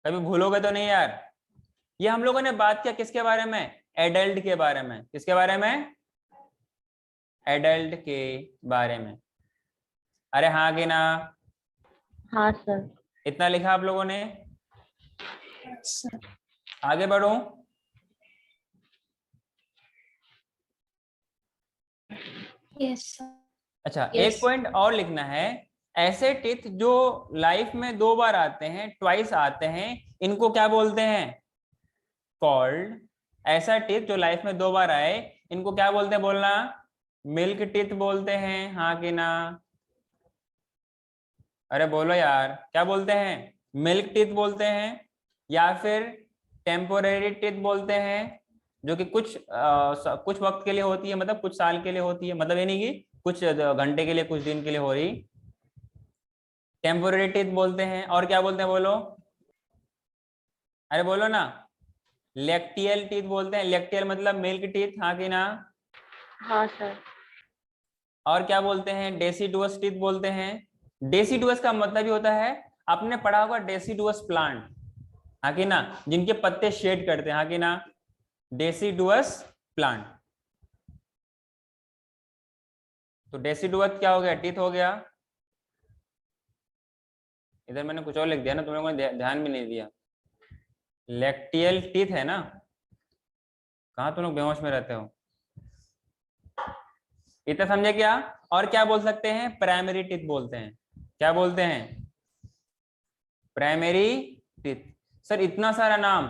कभी भूलोगे तो नहीं यार? ये हम लोगों ने बात किया किसके बारे में? एडल्ट के बारे में। किसके बारे में? एडल्ट के बारे में। अरे हाँ कि ना? हाँ सर। इतना लिखा आप लोगों ने? Yes, sir. आगे बढ़ो। Yes, sir. अच्छा Yes. एक पॉइंट और लिखना है, ऐसे टिथ जो लाइफ में 2 बार आते हैं, ट्वाइस आते हैं, इनको क्या बोलते हैं? कॉल्ड। ऐसा टिथ जो लाइफ में 2 बार आए, इनको क्या बोलते हैं? बोलना। मिल्क टिथ बोलते हैं, हाँ कि ना? अरे बोलो यार, क्या बोलते हैं? मिल्क टिथ बोलते हैं, या फिर टेम्पोरेरी टिथ बोलते हैं, जो कि कुछ वक्त के लिए होती है, मतलब कुछ साल के लिए होती है, मतलब ये नहीं कि कुछ घंटे के लिए, कुछ दिन के लिए हो रही। टेम्पोरेरी टिथ बोलते हैं। और क्या बोलते हैं बोलो? अरे बोलो ना। लेक्टियल टीथ बोलते हैं। लेक्टियल मतलब मिल्क टीथ, हाँ कि ना? हाँ सर। और क्या बोलते हैं? डेसिडुअस टीथ बोलते हैं। डेसिडुअस का मतलब ही होता है, आपने पढ़ा होगा डेसिडुअस प्लांट, हाँ कि ना? जिनके पत्ते शेड करते हैं, हाँ कि ना? Deciduous plant. तो डेसिडुअस क्या हो गया? टीथ हो गया। इधर मैंने कुछ और लिख दिया ना, तुम लोगों ने ध्यान भी नहीं दिया। लैक्टियल टीथ है ना, कहाँ तुम लोग बेहोश में रहते हो? इतना समझे क्या? और क्या बोल सकते हैं? प्राइमरी टीथ बोलते हैं। क्या बोलते हैं? Primary teeth. सर इतना सारा नाम?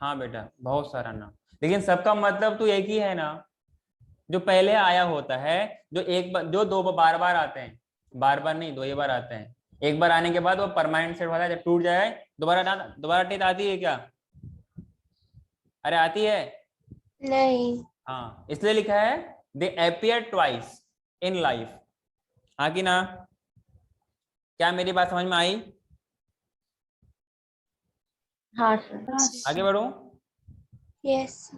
हाँ बेटा बहुत सारा नाम, लेकिन सबका मतलब तो एक ही है ना, जो पहले आया होता है, जो एक बार, जो दो बार बार आते हैं, बार बार नहीं, दो ही बार आते हैं। एक बार आने के बाद वो परमानेंट सेट होता है, जब टूट जाए दोबारा टीथ आती है क्या? अरे आती है। नहीं। हाँ इसलिए लिखा है दे अपीयर ट्वाइस इन लाइफ। हाँ कि ना? क्या मेरी बात समझ में आई? हाँ सर। आगे बढ़ो। यस।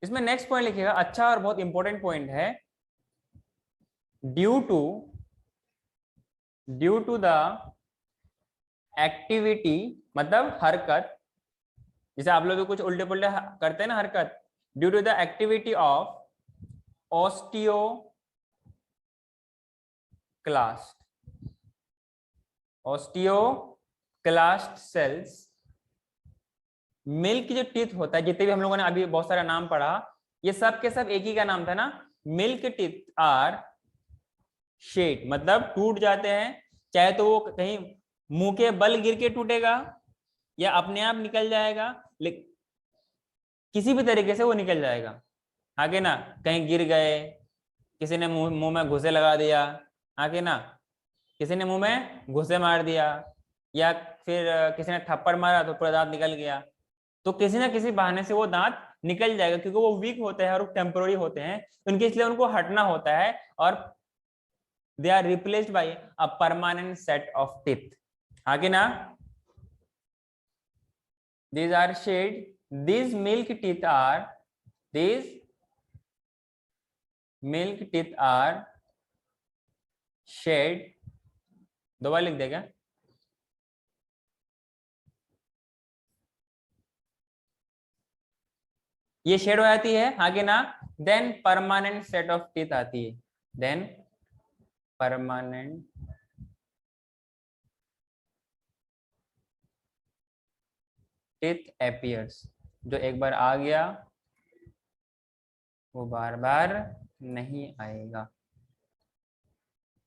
इसमें नेक्स्ट पॉइंट लिखिएगा, अच्छा और बहुत इंपॉर्टेंट पॉइंट है। ड्यू टू द एक्टिविटी, मतलब हरकत, जैसे आप लोग भी कुछ उल्टे पुल्टे करते हैं ना हरकत, due to the activity of osteoclast cells, milk जो टीथ होता है, जितने भी हम लोगों ने अभी बहुत सारा नाम पढ़ा, ये सब के सब एक ही का नाम था ना, मिल्क टीथ आर शेड, मतलब टूट जाते हैं, चाहे तो वो कहीं मुंह के बल गिर के टूटेगा या अपने आप निकल जाएगा, लेकिन किसी भी तरीके से वो निकल जाएगा। आगे ना, कहीं गिर गए, किसी ने मुंह में घुसे लगा दिया, आगे ना, किसी ने मुंह में घुसे मार दिया, या फिर किसी ने थप्पड़ मारा तो पूरा दांत निकल गया, तो किसी ना किसी बहाने से वो दांत निकल जाएगा, क्योंकि वो वीक होते हैं और टेम्पोररी होते हैं, उनके इसलिए उनको हटना होता है, और they are replaced by a permanent set of teeth. आगे ना, these are shade, these milk teeth are shed, दोबारा लिख देगा, ये शेड हो जाती है, आगे ना, then permanent set of teeth आती है, देन परमानेंट टीथ appears, जो एक बार आ गया वो बार बार नहीं आएगा।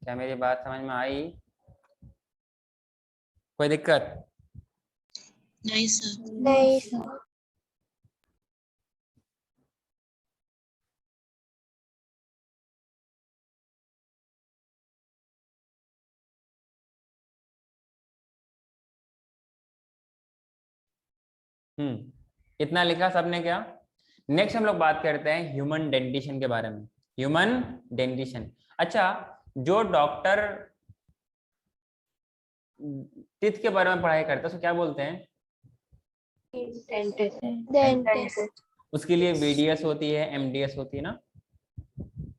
क्या मेरी बात समझ में आई? कोई दिक्कत? नहीं सर। नहीं सर। इतना लिखा सबने क्या? नेक्स्ट हम लोग बात करते हैं ह्यूमन डेंटिशन के बारे में। ह्यूमन डेंटिशन, अच्छा, जो डॉक्टर टीथ के बारे में पढ़ाई करता है उसको क्या बोलते हैं? डेंटिस्ट। उसके लिए बीडीएस होती है, एमडीएस होती है ना,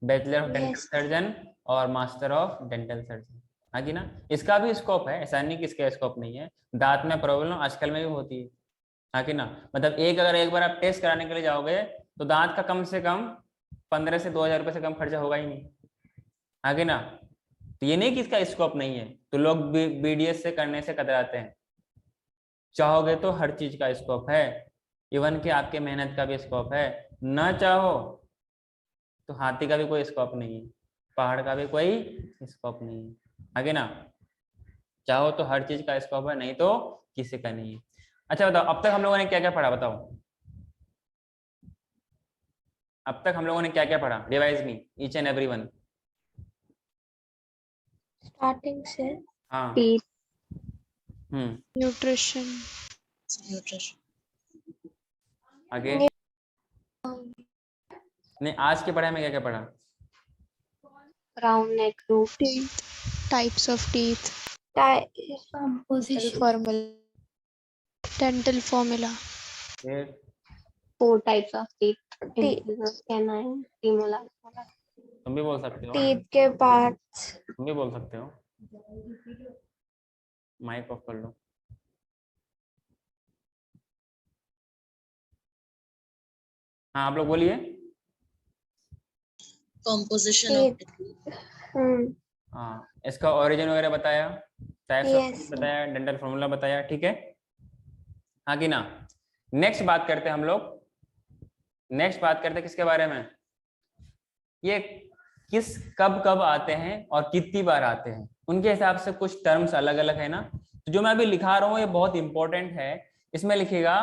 बैचलर ऑफ डेंटल सर्जन और मास्टर ऑफ डेंटल सर्जन। हाँ कि ना, इसका भी स्कोप है, ऐसा नहीं कि इसका स्कोप नहीं है। दांत में प्रॉब्लम आजकल में भी होती है, हाँ कि ना, मतलब अगर एक बार आप टेस्ट कराने के लिए जाओगे तो दांत का कम से कम 15 से 2000 रुपये से कम खर्चा होगा ही नहीं, हाँ कि ना। तो ये नहीं कि इसका स्कोप नहीं है, तो लोग बीडीएस से करने से कतराते हैं। चाहोगे तो हर चीज का स्कोप है, इवन कि आपके मेहनत का भी स्कोप है, ना चाहो तो हाथी का भी कोई स्कोप नहीं है, पहाड़ का भी कोई स्कोप नहीं है, आगे ना। चाहो तो हर चीज का स्कोप है, नहीं तो किसी का नहीं है। अच्छा बताओ, अब तक हम लोगों ने क्या क्या पढ़ा, बताओ अब तक हम लोगों ने क्या क्या पढ़ा? Revise me each and every one. Starting से हाँ। टीथ। न्यूट्रिशन, आगे नहीं, आज की पढ़ाई में क्या क्या पढ़ा? Crown, neck, root, teeth, types of teeth, composition, dental formula, फिर 4 types of teeth, Teeth. incisors, canine, premolar, molar. तुम भी बोल सकते हो, टीथ के पार्ट्स, तुम भी बोल सकते हो, माइक ऑफ कर लो। हाँ आप लोग बोलिए। Composition of teeth, हाँ, इसका ओरिजिन वगैरह बताया, टाइप्स ऑफ Yes, sir. बताया, डेंटल फॉर्मूला बताया, ठीक है। हाँ कि ना। नेक्स्ट बात करते हैं हम लोग, नेक्स्ट बात करते हैं किसके बारे में, ये किस कब कब आते हैं और कितनी बार आते हैं, उनके हिसाब से कुछ टर्म्स अलग अलग है ना। तो जो मैं अभी लिखा रहा हूँ ये बहुत इंपॉर्टेंट है, इसमें लिखेगा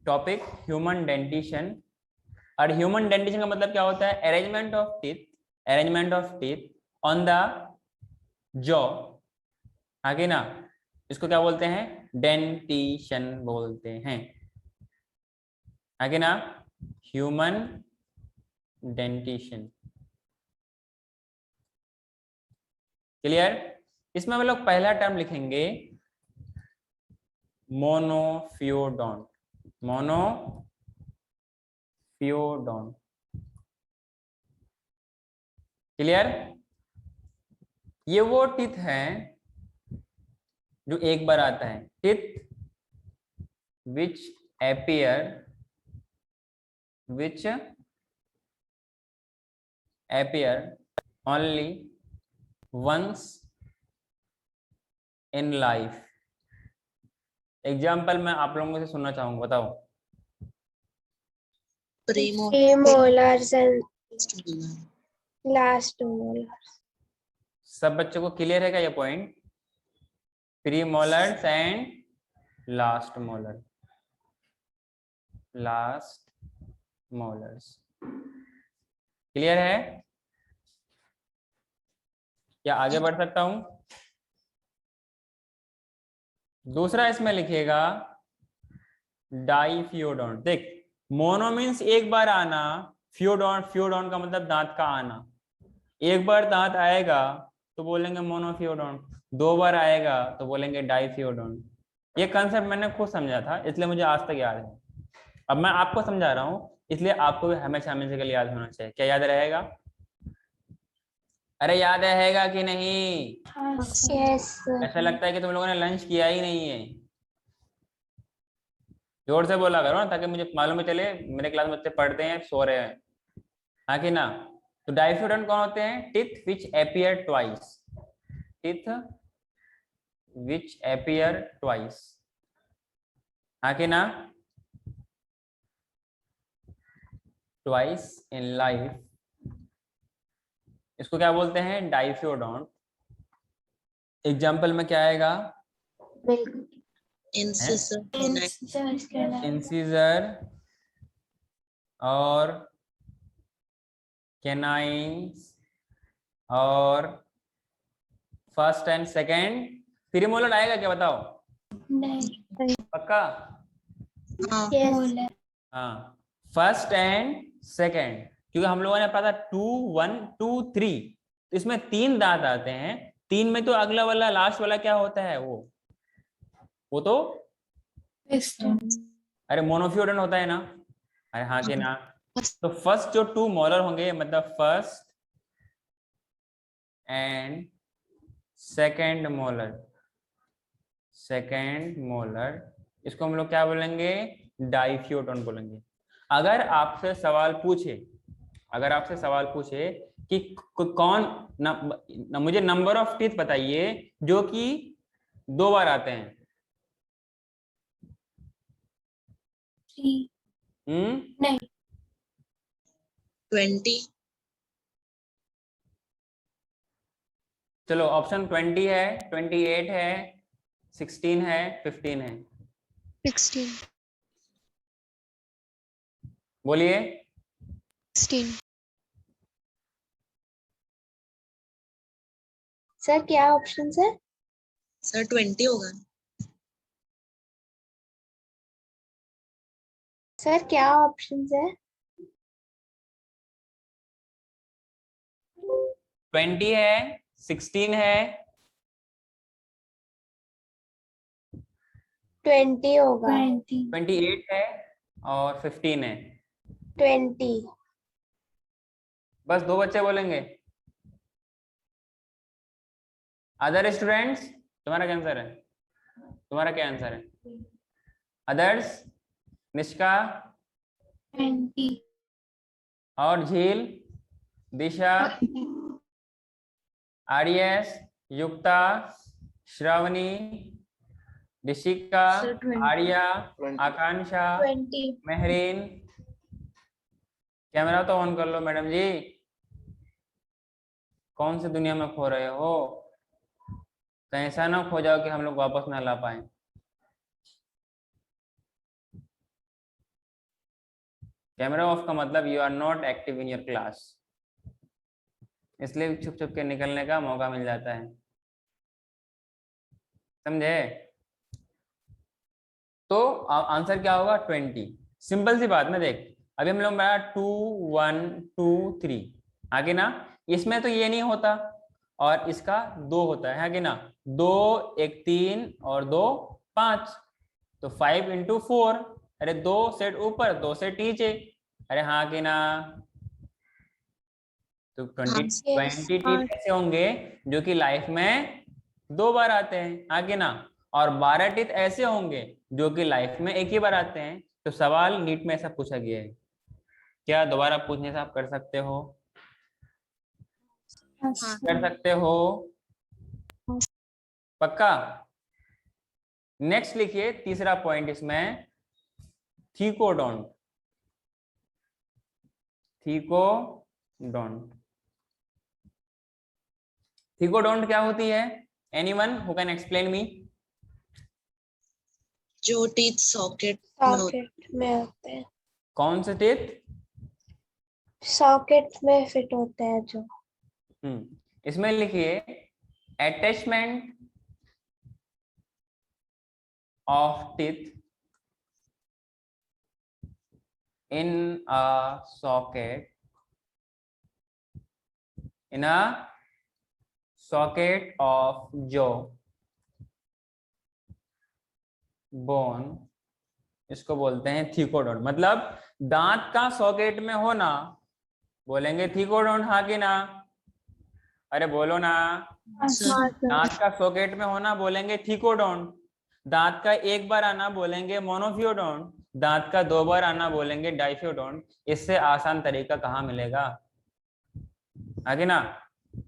टॉपिक ह्यूमन डेंटिशन। और ह्यूमन डेंटिशन का मतलब क्या होता है, arrangement of teeth, arrangement of teeth on the jaw, आगे ना, इसको क्या बोलते हैं, डेंटिशन बोलते हैं, आगे ना, ह्यूमन डेंटिशन। क्लियर। इसमें हम लोग पहला टर्म लिखेंगे मोनोफियोडोंट, मोनोफियोडोंट। क्लियर। ये वो टीथ है जो एक बार आता है, teeth which appear only once in life। Example मैं आप लोगों से सुनना चाहूंगा, बताओ। premolars and last molars. सब बच्चों को क्लियर है क्या ये point, pre molars and last molar, last molars. Clear है, क्या आगे बढ़ सकता हूं। दूसरा इसमें लिखेगा डाइफियोडोंट। देख, मोनो मीन्स एक बार आना, फियोडोंट, फियोडोंट का मतलब दांत का आना। एक बार दांत आएगा तो बोलेंगे मोनोफियोडोंट, दो बार आएगा तो बोलेंगे डाइफियोडोंट। ये कंसेप्ट मैंने खुद समझा था, इसलिए मुझे आज तक याद है। अब मैं आपको समझा रहा हूं, इसलिए आपको भी हमेशा हमेशा के लिए याद होना चाहिए। क्या याद रहेगा, अरे याद रहेगा कि नहीं। Yes, sir. ऐसा लगता है कि तुम लोगों ने लंच किया ही नहीं है। जोर से बोला करो ना, ताकि मुझे मालूम ही चले मेरे क्लास में बच्चे पढ़ते हैं, सो रहे हैं, हाँ कि ना। तो डाइफियोडोंट कौन होते हैं, teeth which appear twice, teeth which appear twice, हाँ कि ना, ट्वाइस इन लाइफ, इसको क्या बोलते हैं, डाइफियोडोंट। एग्जाम्पल में क्या आएगा, इंसिजर और कैनाइन्स और फर्स्ट एंड सेकेंड। प्रीमोलर आएगा क्या, बताओ। नहीं. पक्का। Yes. हाँ, फर्स्ट एंड सेकेंड, क्योंकि हम लोगों ने पता 2 1 2 3, तो इसमें 3 दांत आते हैं। 3 में तो अगला वाला लास्ट वाला क्या होता है, वो तो अरे मोनोफियोडोंट होता है ना, अरे हाँ कि ना। तो फर्स्ट जो 2 मोलर होंगे, मतलब फर्स्ट एंड सेकेंड मोलर, इसको हम लोग क्या बोलेंगे, डाइफियोडोंट बोलेंगे। अगर आपसे सवाल पूछे कि कौन मुझे नंबर ऑफ टीथ बताइए जो कि 2 बार आते हैं, 20। चलो ऑप्शन 20 है, 28 है, 16 है, 15 है, 16. बोलिए। 16. सर क्या ऑप्शन है, सर 20 होगा। सर क्या ऑप्शन है, 20 है, 16 है, 20 होगा, 28 है और 15 है। 20. बस 2 बच्चे बोलेंगे। अदर स्टूडेंट्स, तुम्हारा क्या आंसर है, अदर्स, निष्का 20. और झील, दिशा, आर्यस, युक्ता, श्रावणी, ऋषिका, Sir, 20. आर्या, आकांक्षा, 20. महरीन। कैमरा तो ऑन कर लो मैडम जी, कौन सी दुनिया में खो रहे हो? कहीं ऐसा ना खो जाओ कि हम लोग वापस ना ला पाए। कैमरा ऑफ का मतलब you are not active in your class, इसलिए छुप छुप के निकलने का मौका मिल जाता है, समझे? तो आंसर क्या होगा? 20। सिंपल सी बात ना, देख अभी हम लोग 2 1 2 3 आगे ना, इसमें तो ये नहीं होता और इसका 2 होता है कि ना, 2 1 3 और 2 5, तो 5 × 4। अरे 2 सेट ऊपर 2 सेट नीचे, अरे हाँ कि ना? तो 20 Yes. टीथ ऐसे होंगे जो कि लाइफ में 2 बार आते हैं, हाँ कि ना? और 12 टीथ ऐसे होंगे जो कि लाइफ में 1 ही बार आते हैं। तो सवाल नीट में ऐसा पूछा गया है, क्या दोबारा पूछने से आप कर सकते हो? हाँ कर सकते हो पक्का? नेक्स्ट लिखिए तीसरा पॉइंट इसमें, थीकोडोंट। थीकोडोंट, थीकोडोंट क्या होती है? Anyone who can explain me? जो टीथ सॉकेट में होते सॉकेट में होते हैं, कौन से टीथ? सॉकेट में फिट होते हैं जो। इसमें लिखिए attachment of teeth in a socket, in a socket of jaw bone, इसको बोलते हैं थीकोडोंट। मतलब दांत का सॉकेट में होना बोलेंगे थीकोडोंट, हाँ कि ना? अरे बोलो ना। दांत का सॉकेट में होना बोलेंगे थीकोडोंट, दांत का एक बार आना बोलेंगे मोनोफियोडोंट, दांत का 2 बार आना बोलेंगे डाइफियोडोंट। इससे आसान तरीका कहाँ मिलेगा, आगे ना?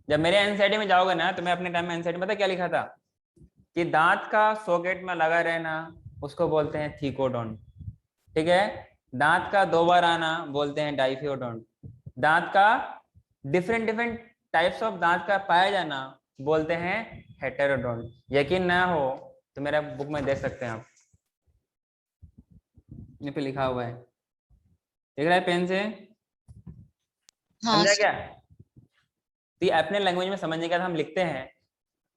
जब मेरे एनसीईआरटी में जाओगे ना, तो मैं अपने टाइम में एनसीईआरटी में पता क्या लिखा था कि दांत का सॉकेट में लगा रहना उसको बोलते हैं थीकोडोंट, ठीक है? दांत का 2 बार आना बोलते हैं डाइफियोडोंट, दांत का डिफरेंट टाइप्स ऑफ दांत का पाया जाना बोलते हैं हेटेरोडोंट। यकीन ना हो तो मेरा बुक में देख सकते हैं आप, यहाँ पे लिखा हुआ है, देख रहा है पेन से? हाँ समझा क्या? तो अपने लैंग्वेज में समझने का हम लिखते हैं,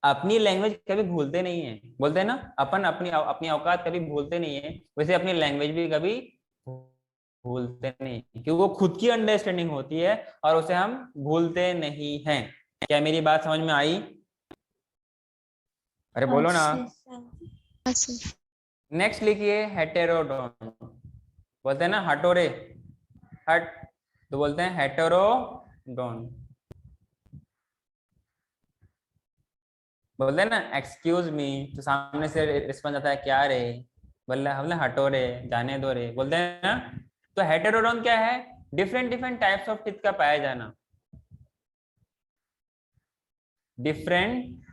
अपनी लैंग्वेज कभी भूलते नहीं है, बोलते हैं ना अपन अपनी औकात कभी भूलते नहीं है, वैसे अपनी लैंग्वेज भी कभी भूलते नहीं, क्योंकि वो खुद की अंडरस्टैंडिंग होती है और उसे हम भूलते नहीं हैं। क्या मेरी बात समझ में आई? अरे बोलो ना। नेक्स्ट लिखिए हेटेरोडोन, बोलते हैं ना हटोरे, हट, तो बोलते हैं हेटेरोडोन। बोलते हैं ना एक्सक्यूज मी, तो सामने से रिस्पॉन्स आता है क्या रे, बोल हमने हटो रे, जाने दो रे, बोलते हैं ना। तो हेटेरोडोन क्या है? डिफरेंट टाइप्स ऑफ टीथ का पाया जाना, डिफरेंट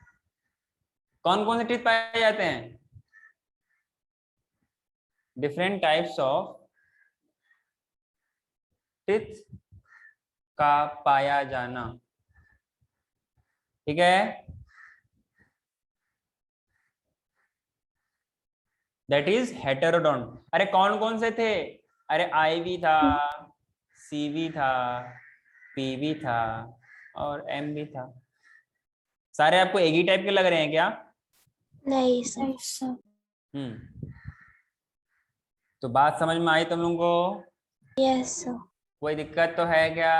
कौन कौन से टीथ पाए जाते हैं? डिफरेंट टाइप्स ऑफ टीथ का पाया जाना, ठीक है? That is heterodont. अरे कौन कौन से थे? अरे आईवी था, सीवी था, पीवी था और एम भी था। सारे आपको एक ही टाइप के लग रहे हैं क्या? नहीं सर। तो बात समझ में आई तुम लोगों को? Yes sir. कोई दिक्कत तो है क्या?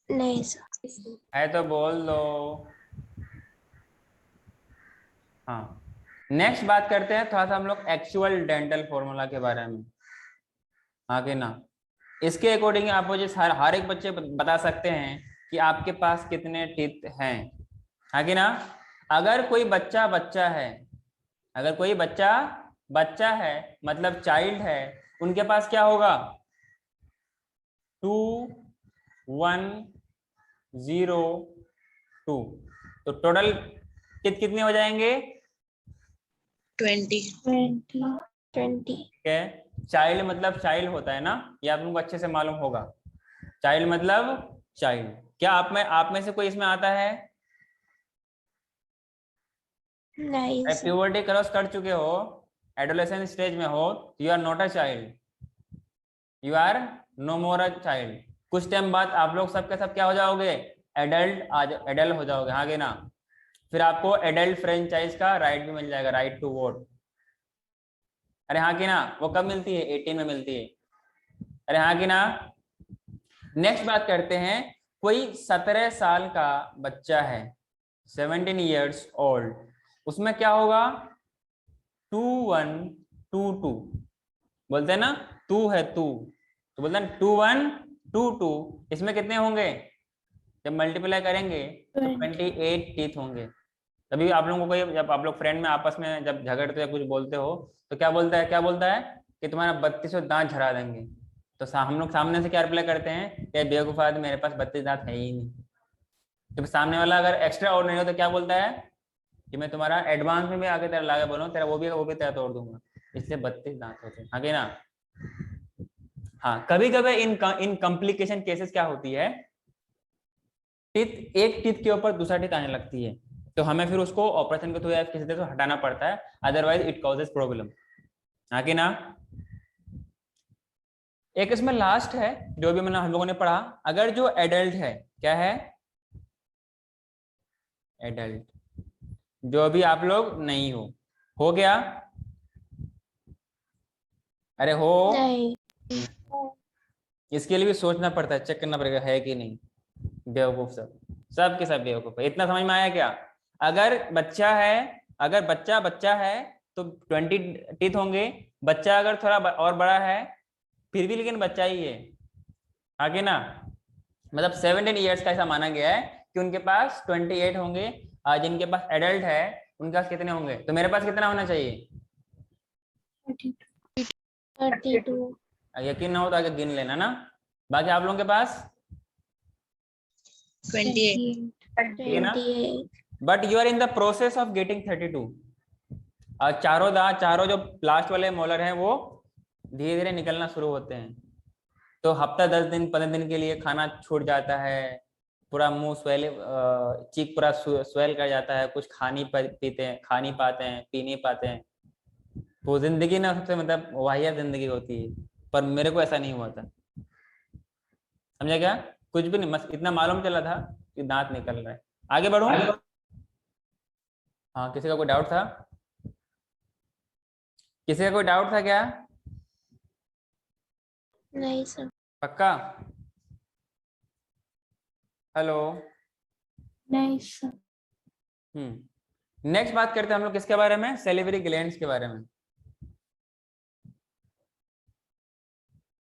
नहीं सर। है तो बोल दो। हाँ, नेक्स्ट बात करते हैं थोड़ा सा हम लोग एक्चुअल डेंटल फॉर्मूला के बारे में, आगे ना? इसके अकॉर्डिंग आप मुझे हर एक बच्चे बता सकते हैं कि आपके पास कितने टीथ हैं, आगे ना? अगर कोई बच्चा है, अगर कोई बच्चा है मतलब चाइल्ड है, उनके पास क्या होगा? 2 1 0 2, तो टोटल कितने हो जाएंगे? 20. 20. ठीक है। चाइल्ड मतलब चाइल्ड होता है ना, ये आप लोगों को अच्छे से मालूम होगा। चाइल्ड मतलब चाइल्ड। क्या आप में से कोई इसमें आता है? नहीं सर। प्यूबर्टी क्रॉस कर चुके हो, एडोलेसेंस स्टेज में हो, you are not a child, you are no more a child. कुछ टाइम बाद आप लोग सबके सब क्या हो जाओगे? एडल्ट हो जाओगे, हाँ कि ना? फिर आपको एडल्ट फ्रेंचाइज का राइट भी मिल जाएगा, राइट टू वोट। अरे हाँ कि ना? वो कब मिलती है? 18 में मिलती है। अरे हाँ कि ना? नेक्स्ट बात करते हैं, कोई 17 साल का बच्चा है, 17 ईयर्स ओल्ड, उसमें क्या होगा? 2122 बोलते हैं ना, टू है टू, तो बोलते हैं 2122। इसमें कितने होंगे? जब मल्टीप्लाई करेंगे तो 28 टीथ होंगे। तभी आप लोगों को जब आप लोग फ्रेंड में आपस में जब झगड़ते हो या कुछ बोलते हो तो क्या बोलता है कि तुम्हारा 32 दांत झड़ा देंगे। तो हम लोग सामने से क्या रिप्लाई करते हैं कि बेवकूफ आदमी, मेरे पास 32 दांत है ही नहीं। तो सामने वाला अगर एक्स्ट्रा ऑर्डिनरी हो तो क्या बोलता है कि मैं तुम्हारा एडवांस में भी आगे तेरा लागे बोलूँ, तेरा वो भी तेरा तोड़ दूंगा। इसलिए 32 दांत होते हैं, आगे ना? हाँ, कभी कभी इन कॉम्प्लिकेशन केसेस क्या होती है, टीथ, एक टीथ के ऊपर दूसरा टीथ आने लगती है, तो हमें फिर उसको ऑपरेशन के थ्रू या किसी तरह से हटाना पड़ता है, अदरवाइज इट कॉजेज प्रॉब्लम, हाँ कि ना? एक इसमें लास्ट है जो भी मैंने हम लोगों ने पढ़ा, अगर जो एडल्ट है, क्या है? एडल्ट, जो अभी आप लोग नहीं हो गया? अरे हो, नहीं। इसके लिए भी सोचना पड़ता है, चेक करना पड़ेगा है कि नहीं। बेवकूफ सब के सब बेवकूफ है। इतना समझ में आया क्या? अगर बच्चा है, अगर बच्चा है तो 20 टीथ होंगे। बच्चा अगर थोड़ा और बड़ा है फिर भी लेकिन बच्चा ही है, आगे ना? मतलब 17 ईयर्स का ऐसा माना गया है कि उनके पास 28 होंगे, और जिनके पास एडल्ट है उनके पास कितने होंगे? तो मेरे पास कितना होना चाहिए? 32. यकीन ना हो तो आगे गिन लेना ना। बाकी आप लोगों के पास 28. 28. But you are in the process of getting 32। और चारों जो लास्ट वाले मोलर हैं वो धीरे धीरे निकलना शुरू होते हैं। तो हफ्ता 10 दिन 15 दिन के लिए खाना छूट जाता है, पूरा मुंह चीक पूरा स्वेल कर जाता है, कुछ खा नहीं पाते हैं, पी नहीं पाते हैं। तो जिंदगी ना सबसे मतलब वाहियात जिंदगी होती है, पर मेरे को ऐसा नहीं हुआ था, समझा क्या? कुछ भी नहीं, बस इतना मालूम चला था कि दांत निकल रहा है। आगे बढ़ूं? हाँ, किसी का कोई डाउट था? किसी का कोई डाउट था क्या? नहीं सर। पक्का? हेलो? नहीं सर। नेक्स्ट बात करते हैं हम लोग किसके बारे में? सेलिवरी ग्लैंड्स के बारे में।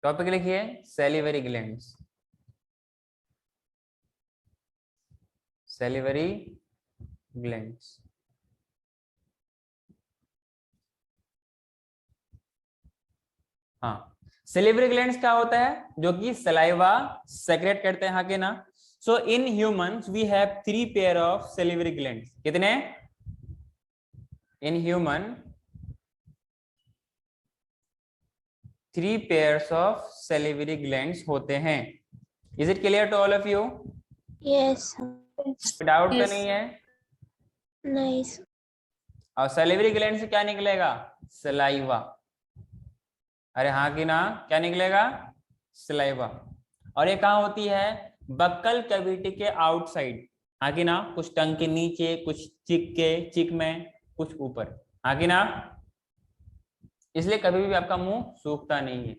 टॉपिक लिखिए, सेलिवरी ग्लैंड्स। Salivary glands. हाँ, सेलिवरी ग्लैंड्स क्या होता है? जो कि सलाइवा सेक्रेट करते हैं, हाँ के ना? So in humans we have 3 pair of salivary glands. कितने? In human 3 pairs of salivary glands होते हैं। Is it clear to all of you? Yes. Doubt तो नहीं है? नहीं सर। और सेलिवरी ग्लैंड से क्या निकलेगा? सलाइवा। अरे हाँ कि ना? क्या निकलेगा? सलाइवा। और ये कहाँ होती है? बक्कल कैविटी के आउटसाइड, हाँ कि ना? कुछ टंग के नीचे, कुछ चिक में, कुछ ऊपर, हाँ कि ना? इसलिए कभी भी आपका मुंह सूखता नहीं है।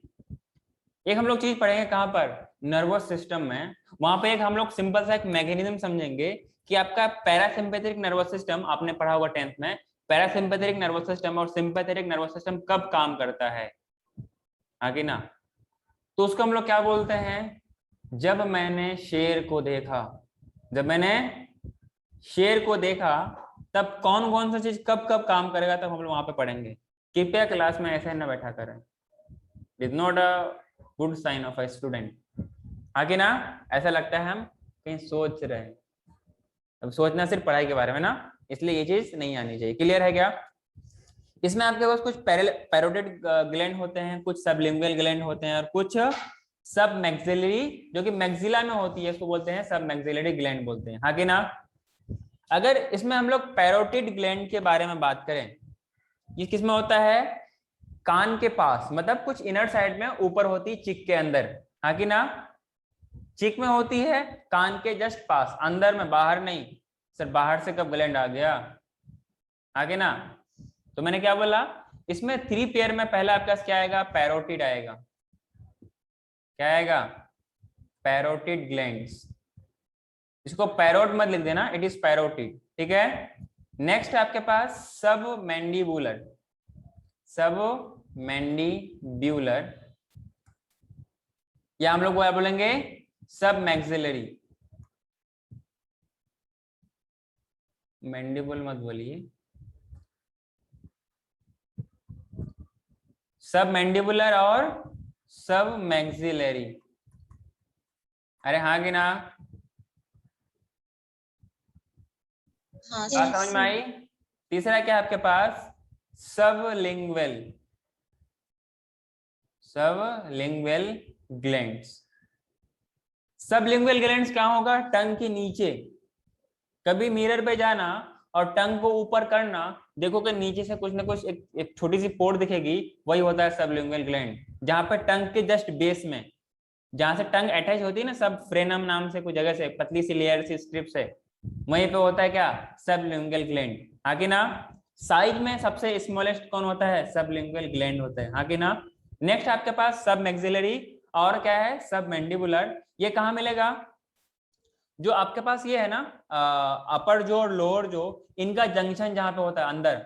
एक हम लोग चीज पढ़ेंगे कहाँ पर? नर्वस सिस्टम में। वहां पे एक हम लोग सिंपल सा एक मैकेनिज्म समझेंगे कि आपका पैरासिम्पैथेटिक नर्वस सिस्टम, आपने पढ़ा होगा 10th में, पैरासिम्पैथेटिक नर्वस सिस्टम और सिंपैथेटिक नर्वस सिस्टम कब काम करता है, आगे ना? तो उसको हम लोग क्या बोलते हैं? जब मैंने शेर को देखा, जब मैंने शेर को देखा तब कौन कौन सा चीज कब कब काम करेगा, तब हम लोग वहां पे पढ़ेंगे। कृपया क्लास में ऐसे न बैठा करें, is not a good sign of a student, आगे ना? ऐसा लगता है हम कहीं सोच रहे हैं। अब सोचना सिर्फ पढ़ाई के बारे में ना, इसलिए ये चीज नहीं आनी चाहिए। क्लियर है क्या? इसमें आपके पास कुछ पैरोटिड ग्लैंड होते हैं, कुछ सबलिंगुअल ग्लैंड होते हैं और कुछ सब मैक्सिलरी, जो कि मैक्सिला में होती है, इसको बोलते हैं सब मैक्सिलरी ग्लैंड बोलते हैं, हाँ कि ना। अगर इसमें हम लोग पैरोटिड ग्लैंड के बारे में बात करें, ये किसमें होता है? कान के पास, मतलब कुछ इनर साइड में ऊपर होती है, चिक के अंदर, हाँ कि ना। चिक में होती है, कान के जस्ट पास, अंदर में, बाहर नहीं। सर बाहर से कब ग्लैंड आ गया, आगे ना। तो मैंने क्या बोला, इसमें 3 पेयर में पहला आपके पास क्या आएगा? पैरोटिड आएगा। क्या आएगा? Parotid glands. इसको पैरोट मत लिख देना, इट इज पैरोटिड, ठीक है। नेक्स्ट आपके पास सब मैंडिबुलर, सब मैंडिब्यूलर, या हम लोग क्या बोलेंगे? सब मैक्सिलरी। मैंडिबुल मत बोलिए, सब मैंडिबुलर और सब मैक्सिलरी। अरे हाँ कि ना? हाँ बात समझ में आई? तीसरा क्या आपके पास? सब लिंगुअल, सब लिंगुअल ग्लैंड्स। सब लिंगुअल ग्लैंड्स क्या होगा? टंग के नीचे। कभी मिरर पे जाना और टंग को ऊपर करना, देखो कि नीचे से कुछ ना कुछ एक छोटी सी पोर्ट दिखेगी, वही होता है सबलिंगुअल ग्लैंड। जहां पे टंग के जस्ट बेस में, जहां से टंग अटैच होती है ना, सब फ्रेनम नाम से कुछ जगह से पतली सी लेयर सी स्ट्रिप से, वहीं पे होता है क्या? सबलिंगुअल ग्लैंड, हाँ कि ना। साइज में सबसे स्मॉलेस्ट कौन होता है? सबलिंगुअल ग्लैंड होता है, हाँ कि ना। नेक्स्ट आपके पास सब मैक्सिलरी और क्या है? सब मैंडिबुलर। ये कहाँ मिलेगा? जो आपके पास ये है ना, अपर जो और लोअर जो, इनका जंक्शन जहां पे होता है अंदर,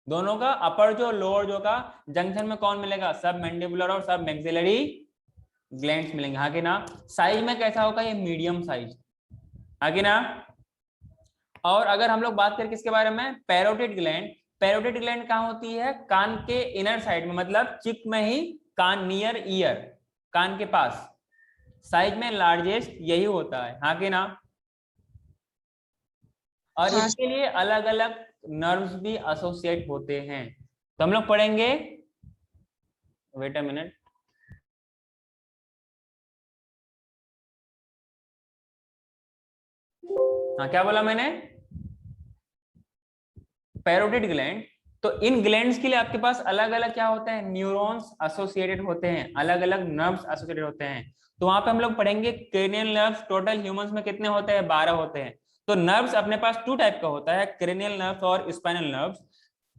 दोनों का अपर जो लोअर जो का जंक्शन में कौन मिलेगा? सब मैंडिबुलर और सब मैक्सिलरी ग्लैंड्स मिलेंगे, हाँ कि ना। साइज में कैसा होगा? ये मीडियम साइज, हाँ कि ना। और अगर हम लोग बात करें किसके बारे में? Parotid gland. पैरोटिड ग्लैंड कहाँ होती है? कान के इनर साइड में, मतलब चिक में ही, कान नियर ईयर, कान के पास। साइज में लार्जेस्ट यही होता है, हाँ कि ना। और हाँ। इसके लिए अलग अलग नर्व्स भी एसोसिएट होते हैं, तो हम लोग पढ़ेंगे। वेट अ मिनट, हाँ क्या बोला मैंने? Parotid gland. तो इन ग्लैंड्स के लिए आपके पास अलग अलग क्या होते हैं? न्यूरॉन्स एसोसिएटेड होते हैं, अलग अलग नर्व्स एसोसिएटेड होते हैं। तो वहां पे हम लोग पढ़ेंगे क्रेनियल नर्व्स। टोटल ह्यूमंस में कितने होते हैं? 12 होते हैं। तो नर्व्स अपने पास 2 टाइप का होता है, क्रेनियल नर्व्स और स्पाइनल नर्व्स।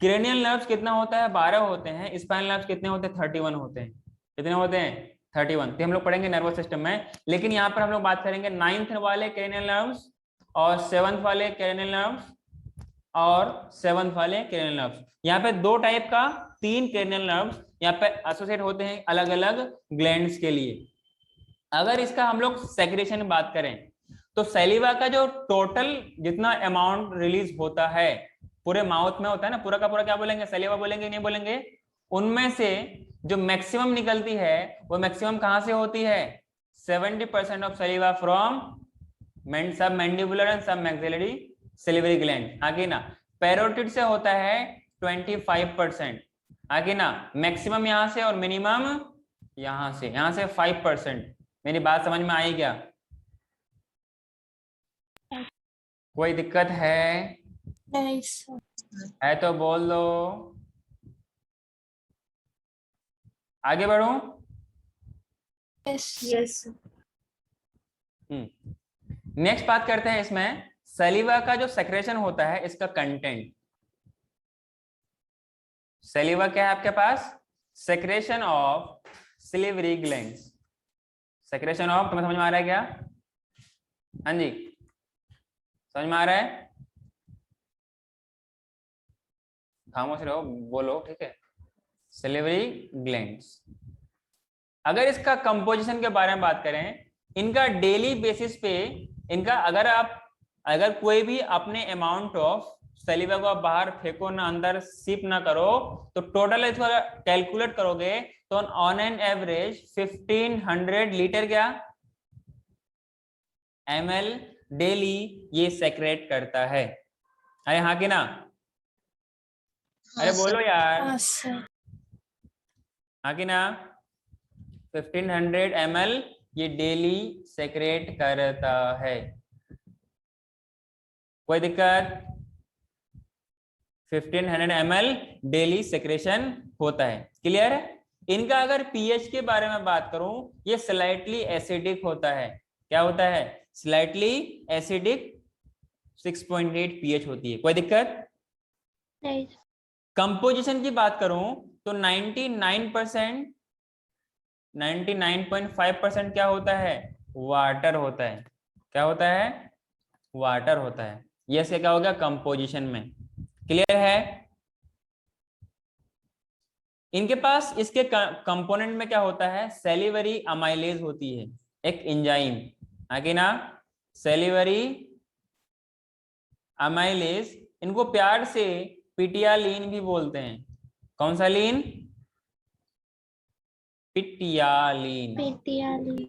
क्रेनियल नर्व्स कितना होता है? 12 होते हैं। स्पाइनल नर्व्स कितने होते हैं? 31 होते हैं। कितने होते हैं? 31। तो हम लोग पढ़ेंगे नर्वस सिस्टम में, लेकिन यहाँ पर हम लोग बात करेंगे 9th वाले क्रेनियल नर्व्स और 7th वाले क्रेनियल नर्व्स और 7th वाले क्रेनियल नर्व्स। यहाँ पे 2 टाइप का 3 क्रेनियल नर्व्स यहाँ पे एसोसिएट होते हैं अलग अलग ग्लैंड्स के लिए। अगर इसका हम लोग सेक्रेशन बात करें, तो सैलिवा का जो टोटल जितना अमाउंट रिलीज होता है पूरे माउथ में होता है ना, पूरा का पूरा क्या बोलेंगे? सैलिवा बोलेंगे, नहीं बोलेंगे? उनमें से जो मैक्सिमम निकलती है वो मैक्सिमम कहां से होती है? 70% ऑफ सैलिवा फ्रॉम सब मैंडिबुलर एंड सब मैक्सिलरी सैलिवरी ग्लैंड, आगे ना। पैरोटिड से होता है 25%, आगे ना। मैक्सिमम यहां से और मिनिमम यहां से 5%। मेरी बात समझ में आई क्या? कोई दिक्कत है? नहीं सर। है तो बोल दो, आगे बढ़ो। यस। नेक्स्ट बात करते हैं इसमें सैलिवा का जो सेक्रेशन होता है, इसका कंटेंट। सैलिवा क्या है आपके पास? Secretion of salivary glands. Secretion of, तुम्हें समझ में आ रहा है क्या? हाँ जी, समझ में आ रहा है? खामोश रहो, बोलो, ठीक है। सिलिवरी ग्लैंड्स। अगर इसका कंपोजिशन के बारे में बात करें, इनका डेली बेसिस पे इनका अगर कोई भी अपने अमाउंट ऑफ सैलिवा को आप बाहर फेंको ना, अंदर सिप ना करो, तो टोटल इसको कैलकुलेट करोगे तो ऑन एन एवरेज 1500 लीटर क्या ml डेली ये सेक्रेट करता है? अरे हाँ कि ना? अरे हाँ बोलो सर। यार, हाँ सर। हाँ कि ना? 1500 ml ये डेली सेक्रेट करता है। कोई दिक्कत? 1500 ml डेली सेक्रेशन होता है। क्लियर है? इनका अगर पीएच के बारे में बात करूं, ये स्लाइटली एसिडिक होता है। क्या होता है? स्लाइटली एसिडिक, 6.8 पीएच होती है। कोई दिक्कत? नहीं। कंपोजिशन की बात करूं तो 99%, 99.5% क्या होता है? वाटर होता है। क्या होता है? वाटर होता है। ये इसका क्या होगा कंपोजिशन में? क्लियर है? इनके पास इसके कंपोनेंट में क्या होता है? सेलिवरी अमाइलेज होती है, एक एंजाइम। आगे ना, सेलिवरी अमाइलेज, इनको प्यार से पिटियालीन भी बोलते हैं। कौन सा लीन? पिटियालीन। पिटियाली।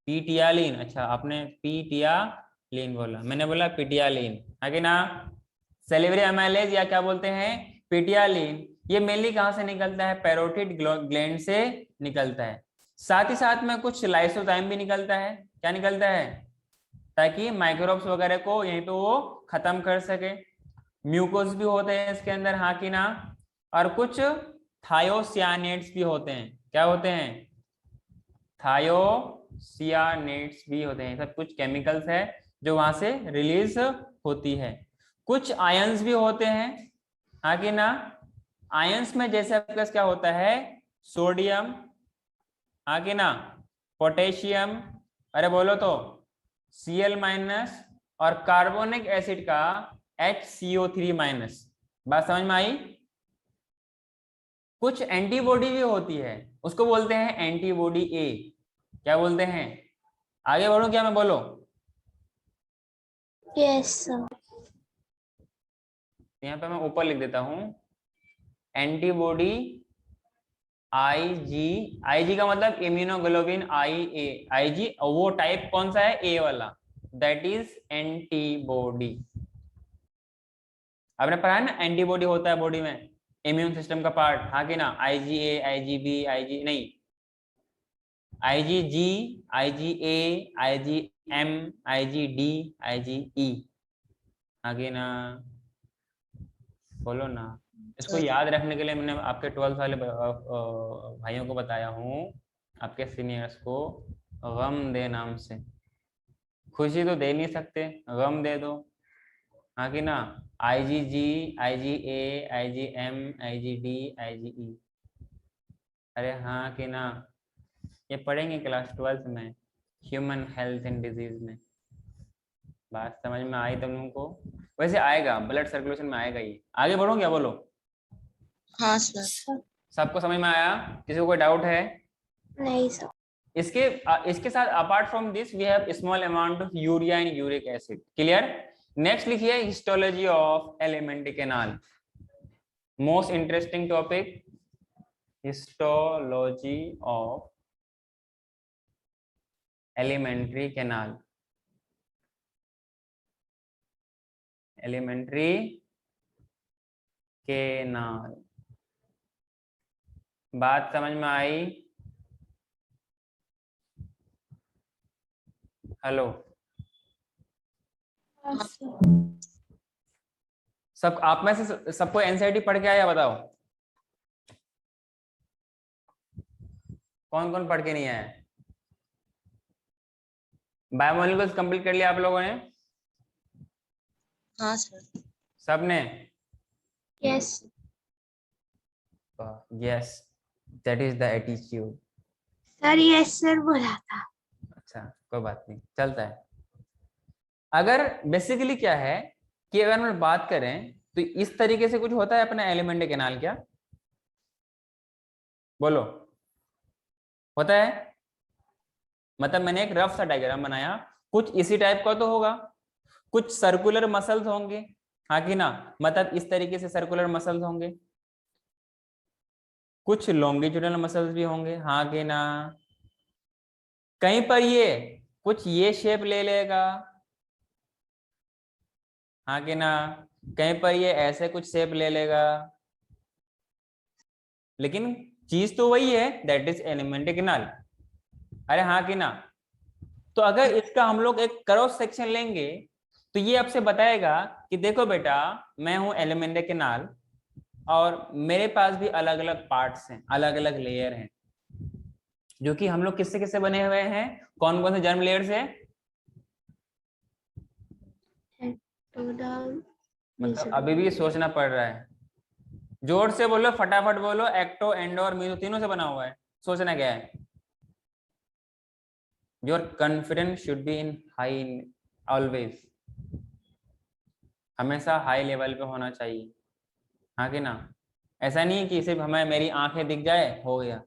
पिटियालीन। अच्छा, आपने पिटियालीन बोला, मैंने बोला पिटियालीन। आगे ना, सेलिवरी अमाइलेज या क्या बोलते हैं? पिटियालीन। ये मेनली कहां से निकलता है? पैरोटिड ग्लैंड से निकलता है। साथ ही साथ में कुछ लाइसोजाइम भी निकलता है। क्या निकलता है? ताकि माइक्रोब्स वगैरह को यहीं पे वो खत्म कर सके। म्यूकोस भी होते हैं इसके अंदर, हाँ कि ना? और कुछ थायोसियानेट्स भी होते हैं। क्या होते हैं? थायोसियानेट्स भी होते हैं। सब कुछ केमिकल्स है जो वहां से रिलीज होती है। कुछ आयंस भी होते हैं, हाँ कि ना? आयंस में जैसे आपके पास क्या होता है? सोडियम, हाँ कि ना? पोटेशियम, अरे बोलो तो, Cl- और कार्बोनिक एसिड का HCO3-। बात समझ में आई? कुछ एंटीबॉडी भी होती है, उसको बोलते हैं एंटीबॉडी ए। क्या बोलते हैं? आगे बढ़ो क्या मैं? बोलो। Yes sir. यहाँ पे मैं ऊपर लिख देता हूं, एंटीबॉडी आईजी का मतलब इम्यूनोग्लोबिन IA। आईजी वो टाइप कौन सा है? ए वाला, दैट इज एंटीबॉडी। आपने पढ़ा है ना, एंटीबॉडी होता है बॉडी में, इम्यून सिस्टम का पार्ट, हाँ कि ना? IgA, IgB, IG नहीं, IgG, IgA, IgM, IgD, IgE। आगे ना, बोलो ना। इसको सर। याद रखने के लिए मैंने आपके 12th वाले भाइयों को बताया हूँ, आपके सीनियर्स को, गम दे नाम से। खुशी तो दे नहीं सकते, गम दे दो, हाँ कि ना? IgG, IgA, IgM, IgD, IgE। अरे हाँ कि ना? ये पढ़ेंगे क्लास 12th में, ह्यूमन हेल्थ एंड डिजीज में। बात समझ में आई तुम लोगों को? वैसे आएगा, ब्लड सर्कुलेशन में आएगा ये। आगे बढ़ो क्या? बोलो। हाँ सर। सर। सबको समझ में आया? किसी को कोई डाउट है? नहीं सर। इसके साथ apart from this we have small amount of urea and uric acid. Clear? Next लिखिए histology of alimentary canal. Most interesting topic, histology of alimentary canal. Alimentary canal, बात समझ में आई? हेलो, हाँ हाँ। सर। सब आप में से सबको एनसीईआरटी पढ़ के आया? बताओ कौन कौन पढ़ के नहीं आया? बायोमोलिकुल्स कंप्लीट कर लिया आप लोगों ने? हाँ सर। सबने? Yes. Yes, that is the attitude. Sir yes sir बोला था। अच्छा, कोई बात नहीं, चलता है। अगर बेसिकली क्या है कि अगर हम बात करें तो इस तरीके से कुछ होता है अपना एलिमेंट्री कैनाल। क्या बोलो? होता है? मतलब मैंने एक रफ सा डायग्राम बनाया, कुछ इसी टाइप का तो होगा। कुछ सर्कुलर मसल्स होंगे, हाँ कि ना? मतलब इस तरीके से सर्कुलर मसल्स होंगे। कुछ लॉन्गिट्यूडनल मसल्स भी होंगे, हाँ कि ना? कहीं पर ये कुछ ये शेप ले लेगा, हाँ कि ना? कहीं पर ये ऐसे कुछ शेप ले लेगा, लेकिन चीज तो वही है, दैट इज एलिमेंट्री कैनाल। अरे हाँ कि ना? तो अगर इसका हम लोग एक क्रॉस सेक्शन लेंगे तो ये आपसे बताएगा कि देखो बेटा, मैं हूं एलिमेंट्री कैनाल और मेरे पास भी अलग अलग पार्ट्स हैं, अलग अलग लेयर हैं, जो कि हम लोग किससे किससे बने हुए हैं, कौन कौन से जर्म लेयर से? मतलब अभी भी सोचना पड़ रहा है, जोर से बोलो, फटाफट बोलो। एक्टो, एंडो और मीजो तीनों से बना हुआ है। सोचना क्या है? Your confidence should be in high, always, हमेशा हाई लेवल पे होना चाहिए। हाँ कि ना? ऐसा नहीं है कि सिर्फ हमें मेरी आंखें दिख जाए हो गया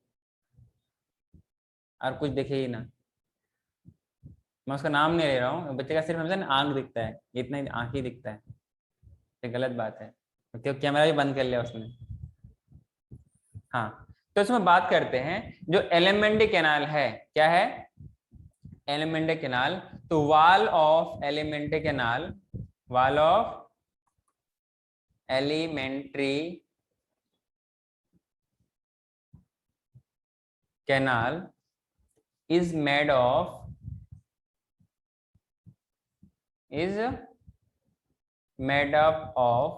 और कुछ दिखे ही ना। मैं उसका नाम नहीं ले रहा हूँ, बच्चे का सिर्फ हमेशा आंख दिखता है, इतना ही आंख ही दिखता है, ये गलत बात है, क्योंकि कैमरा भी बंद कर लिया उसने। हाँ, तो इसमें बात करते हैं जो एलिमेंट्री कैनाल है, क्या है? Alimentary canal. तो wall of alimentary canal, wall of alimentary canal is made of, is made up of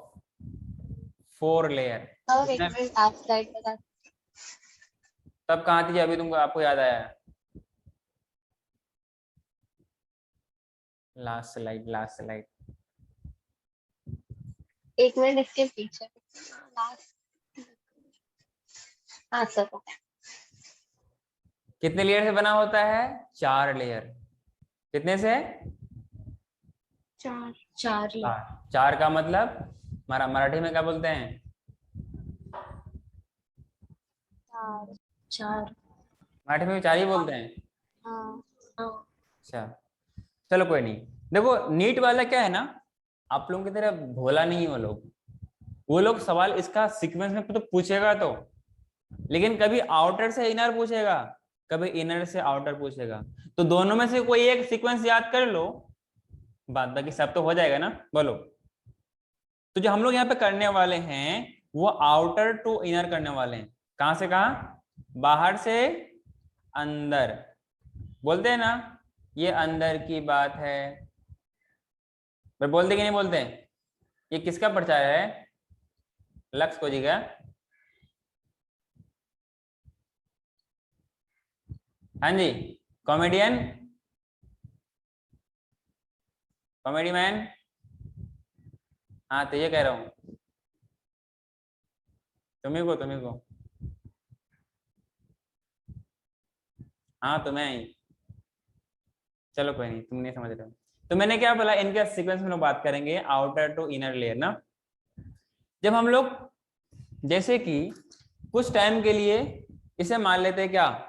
4 layer। तब कहाँ थी अभी तुमको, आपको याद आया? Last slide, last slide. एक मिनट इसके पीछे। हाँ सर। कितने लेयर से बना होता है? 4 लेयर। कितने से? 4। 4 4 का मतलब मराठी में क्या बोलते हैं? 4। मराठी में 4 ही बोलते हैं। हाँ। अच्छा, चलो कोई नहीं। देखो नीट वाला क्या है ना, आप लोगों की तरह भोला नहीं है वो लोग सवाल इसका सीक्वेंस में तो पूछेगा तो, लेकिन कभी आउटर से इनर पूछेगा, कभी इनर से आउटर पूछेगा। तो दोनों में से कोई एक सीक्वेंस याद कर लो, बात बाकी सब तो हो जाएगा ना। बोलो, तो जो हम लोग यहाँ पे करने वाले हैं वो आउटर टू इनर करने वाले हैं। कहां से कहां? बाहर से अंदर। बोलते हैं ना, ये अंदर की बात है, पर बोलते कि नहीं बोलते? ये किसका प्रचार है? लक्ष्य को जी का? हाँ जी, कॉमेडियन, कॉमेडी मैन। हाँ तो ये कह रहा हूं, तुम्ही को हाँ तुम्हें ही। चलो कोई नहीं, तुम नहीं समझ रहे हो। तो मैंने क्या बोला, इनके सीक्वेंस में लोग बात करेंगे आउटर टू इनर लेयर ना। जब हम लोग जैसे कि कुछ टाइम के लिए इसे मान लेते हैं क्या,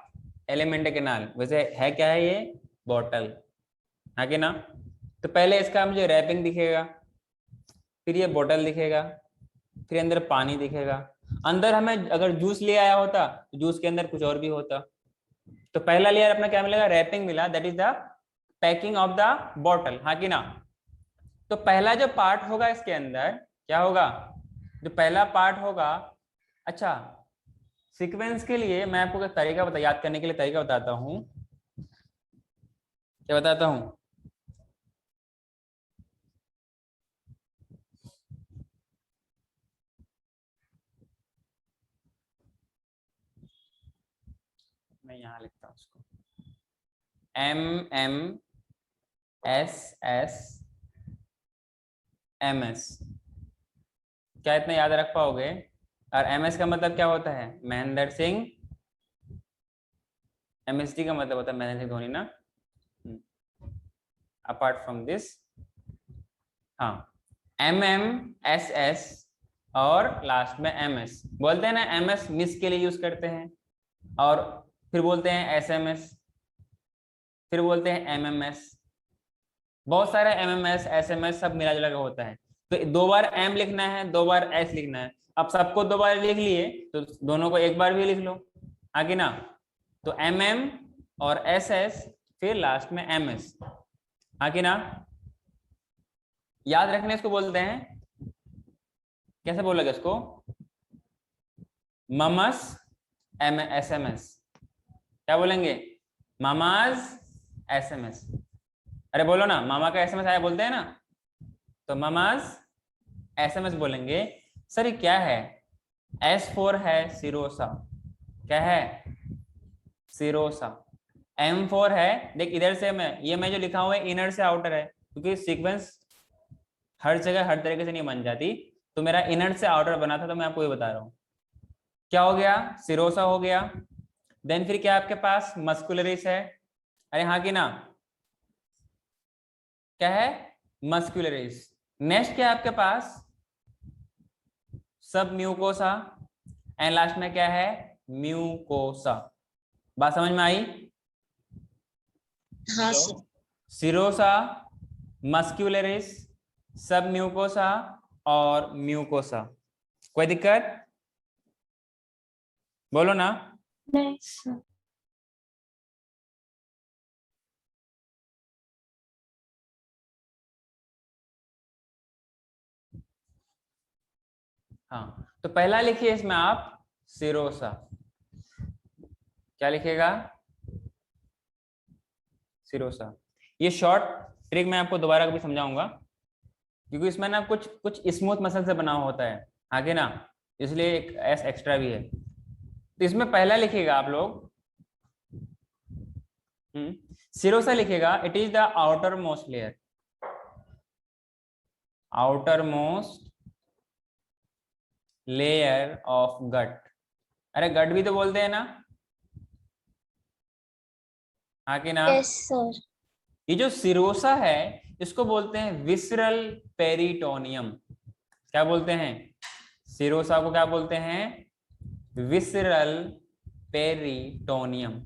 एलिमेंट्री कैनाल। वैसे है क्या है ये? बॉटल, है कि ना? तो पहले इसका मुझे रैपिंग दिखेगा, फिर ये बोतल दिखेगा, फिर अंदर पानी दिखेगा। अंदर हमें अगर जूस ले आया होता तो जूस के अंदर कुछ और भी होता। तो पहला लेयर अपना क्या मिलेगा? रैपिंग मिला, that is the packing of the bottle, हाँ कि ना? तो पहला जो पार्ट होगा इसके अंदर क्या होगा? जो पहला पार्ट होगा, अच्छा सीक्वेंस के लिए मैं आपको एक तरीका याद करने के लिए तरीका बताता हूं। क्या बताता हूं? मैं यहां लिखता हूं उसको, MMSSMS। क्या इतना याद रख पाओगे? और MS का मतलब क्या होता है? महेंद्र सिंह। MSD का मतलब होता है महेंद्र सिंह धोनी ना। अपार्ट फ्रॉम दिस, हाँ, MMSS और लास्ट में MS बोलते हैं ना। MS मिस के लिए यूज करते हैं, और फिर बोलते हैं SMS, फिर बोलते हैं MMS। बहुत सारे MMS SMS सब मिला जुला के होता है। तो 2 बार M लिखना है, 2 बार S लिखना है। अब सबको 2 बार लिख लिए तो दोनों को 1 बार भी लिख लो, आगे ना। तो MM और SS फिर लास्ट में MS, आगे ना। याद रखने इसको बोलते हैं, कैसे बोलोगे इसको? ममस SMS। क्या बोलेंगे? Mama's SMS। अरे बोलो ना, मामा का SMS आया बोलते हैं ना, तो मामाज SMS बोलेंगे। सर ये क्या है? S4 है सिरोसा। क्या है? सिरोसा। M4 है, देख इधर से मैं जो लिखा हुआ है इनर से आउटर है, क्योंकि सीक्वेंस हर जगह हर तरीके से नहीं बन जाती, तो मेरा इनर से आउटर बना था, तो मैं आपको ये बता रहा हूँ। क्या हो गया? सिरोसा हो गया। देन फिर क्या आपके पास? मस्कुलरिस है। अरे हाँ कि ना? क्या है? मस्कुलरिस। नेक्स्ट क्या है आपके पास? सब म्यूकोसा। एंड लास्ट में क्या है? म्यूकोसा। बात समझ में आई? हाँ सर। सिरोसा, मस्क्यूलरिस, सब म्यूकोसा और म्यूकोसा। कोई दिक्कत? बोलो ना। नहीं सर। हाँ, तो पहला लिखिए इसमें आप सिरोसा। क्या लिखेगा? सिरोसा। ये शॉर्ट ट्रिक मैं आपको दोबारा कभी समझाऊंगा, क्योंकि इसमें ना कुछ कुछ स्मूथ मसल से बना हुआ होता है, आगे ना, इसलिए एक एस एक्स्ट्रा भी है। तो इसमें पहला लिखिएगा आप लोग, सिरोसा लिखेगा। It is the outer most layer, outer most layer of gut. अरे गट भी तो बोलते हैं ना, हाँ कि ना? Yes sir. ये जो सिरोसा है इसको बोलते हैं विसरल पेरिटोनियम। क्या बोलते हैं? सिरोसा को क्या बोलते हैं? विसरल पेरिटोनियम,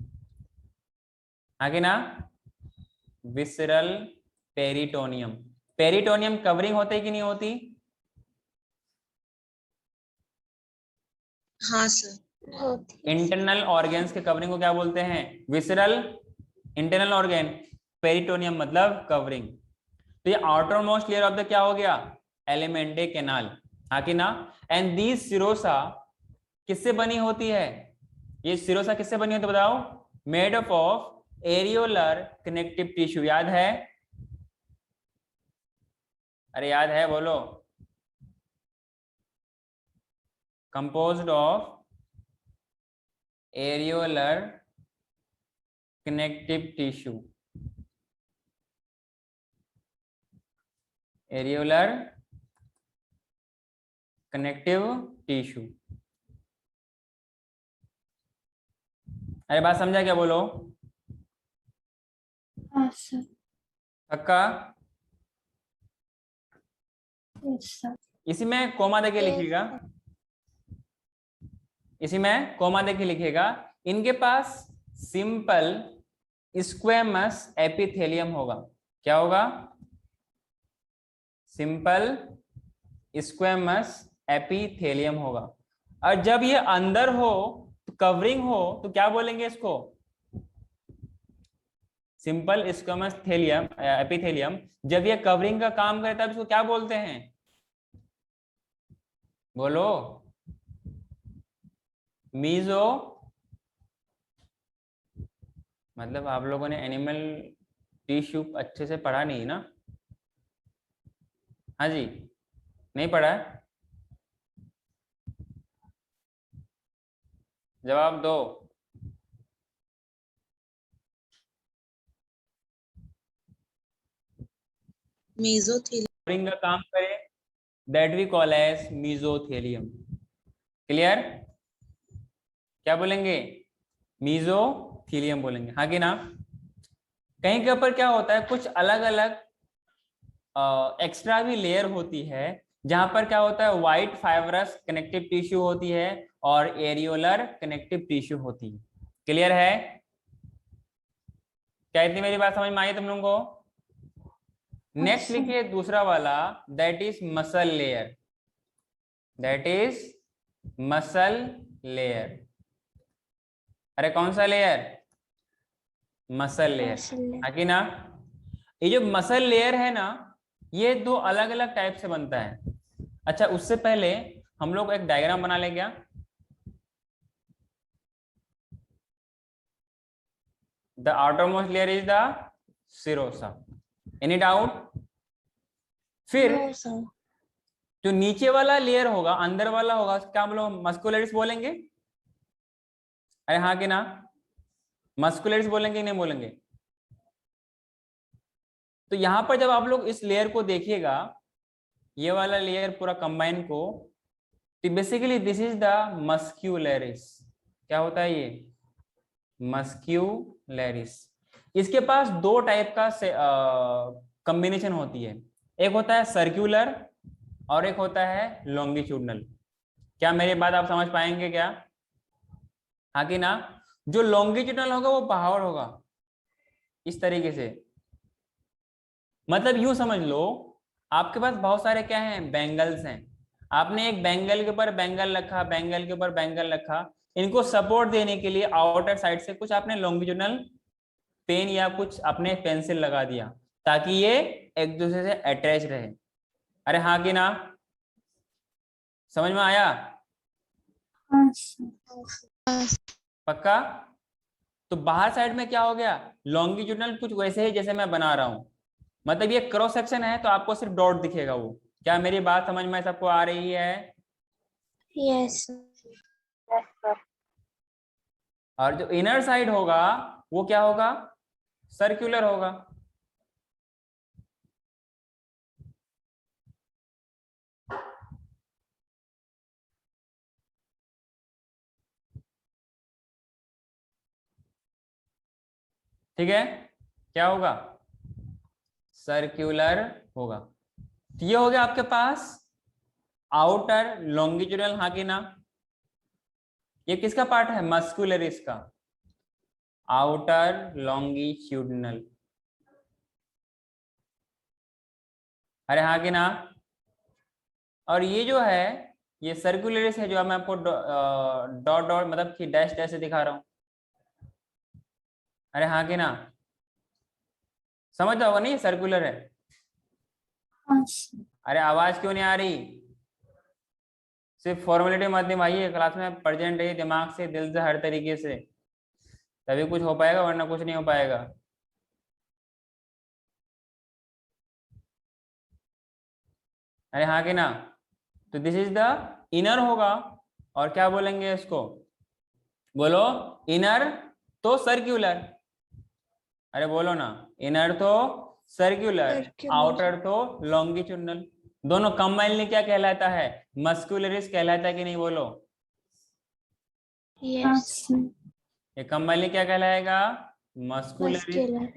हाँ कि ना? Visceral peritoneum. पेरिटोनियम कवरिंग होती कि नहीं होती? हाँ सर। होती है। इंटरनल ऑर्गेन्स के कवरिंग को क्या बोलते हैं? विसरल इंटरनल ऑर्गेन, पेरिटोनियम मतलब कवरिंग। तो ये outer most layer of the क्या हो गया? एलिमेंटे कैनाल, हाँ कि ना? एंड दी सिरोसा किससे बनी होती है? ये सिरोसा किससे बनी होती है बताओ? Made up of areolar connective tissue. याद है? अरे याद है, बोलो। Composed of areolar connective tissue, areolar connective tissue. अरे बात समझा क्या? बोलो। हाँ सर। पक्का? Yes sir. इसी में कोमा देके लिखिएगा, इसी में कोमा देके लिखिएगा। इनके पास सिंपल स्क्वेमस एपिथेलियम होगा। क्या होगा? सिंपल स्क्वेमस एपिथेलियम होगा। और जब ये अंदर हो तो कवरिंग हो तो क्या बोलेंगे इसको? Simple squamous thallium epithelium. जब ये कवरिंग का काम करे तब इसको क्या बोलते हैं? बोलो। मीजो। मतलब आप लोगों ने एनिमल टिश्यू अच्छे से पढ़ा नहीं ना? हाँ जी, नहीं पढ़ा है? जवाब दो। मेसोथेलियम। कवरिंग का काम करे that we call as mesothelium. Clear? क्या बोलेंगे? मीजोथेलियम बोलेंगे, हाँ कि ना? कहीं के ऊपर क्या होता है, कुछ अलग अलग एक्स्ट्रा भी लेयर होती है, जहां पर क्या होता है, व्हाइट फाइब्रस कनेक्टिव टिश्यू होती है और एरियोलर कनेक्टिव टिश्यू होती है। क्लियर है? क्या इतनी मेरी बात समझ में आई तुम लोगों को? नेक्स्ट लिखिए दूसरा वाला, that is muscle layer. That is muscle layer. अरे कौन सा लेयर? मसल लेयर, मसल हाँ कि ना? ये जो मसल लेयर है ना, ये दो अलग अलग टाइप से बनता है। अच्छा, उससे पहले हम लोग एक डायग्राम बना लें क्या? The outermost layer is the serosa. Any doubt? फिर No, sir. जो नीचे वाला लेयर होगा, अंदर वाला होगा, क्या हम लोग मस्कुलरिस बोलेंगे? अरे हाँ कि ना? मस्कुलरिस बोलेंगे नहीं बोलेंगे? तो यहां पर जब आप लोग इस लेयर को देखिएगा, ये वाला लेयर पूरा कंबाइन को, तो basically this is the muscularis. क्या होता है ये? मस्क्यूलरिस। इसके पास दो टाइप का कॉम्बिनेशन होती है, एक होता है सर्कुलर और एक होता है लॉन्गिट्यूडनल। क्या मेरी बात आप समझ पाएंगे क्या? हाँ कि ना? जो लॉन्गिट्यूडनल होगा वो बहाव होगा इस तरीके से। मतलब यूं समझ लो, आपके पास बहुत सारे क्या हैं, बैंगल्स हैं। आपने एक बैंगल के ऊपर बैंगल रखा, बैंगल के ऊपर बैंगल रखा, इनको सपोर्ट देने के लिए आउटर साइड से कुछ आपने लॉन्गिट्यूडनल पेन या कुछ अपने पेंसिल लगा दिया, ताकि ये एक दूसरे से अटैच रहे। अरे हाँ कि ना? समझ में आया? पक्का? तो बाहर साइड में क्या हो गया, लॉन्गिट्यूडनल कुछ वैसे ही जैसे मैं बना रहा हूं। मतलब ये क्रॉस सेक्शन है तो आपको सिर्फ डॉट दिखेगा वो। क्या मेरी बात समझ में सबको आ रही है? Yes. और जो इनर साइड होगा वो क्या होगा, सर्कुलर होगा। ठीक है, क्या होगा, सर्कुलर होगा। तो ये हो गया आपके पास आउटर लॉन्गिट्यूडनल, हाँ कि ना? ये किसका पार्ट है, मस्कुलरिस का, आउटर लॉन्गिट्यूडनल। अरे हाँ कि ना? और ये जो है ये सर्कुलरिस है, जो मैं आपको डॉट डॉट मतलब कि डैश डैश से दिखा रहा हूं। अरे हाँ कि ना? समझ जाओगा नहीं, सर्कुलर है। अरे आवाज क्यों नहीं आ रही? सिर्फ फॉर्मेलिटी मत निभाइए, क्लास में प्रेजेंट रहिए दिमाग से, दिल से, हर तरीके से, तभी कुछ हो पाएगा, वरना कुछ नहीं हो पाएगा। अरे हाँ कि ना? तो दिस इज द इनर होगा, और क्या बोलेंगे इसको, बोलो इनर तो सर्कुलर। अरे बोलो ना, इनर तो सर्कुलर, Circular. आउटर तो लॉन्गिट्यूडनल। दोनों कंबाइनली क्या कहलाता है, मस्कुलरिस कहलाता है कि नहीं, बोलो। Yes. ये कंबाइनली क्या कहलाएगा, मस्कुलरिस। Muscular.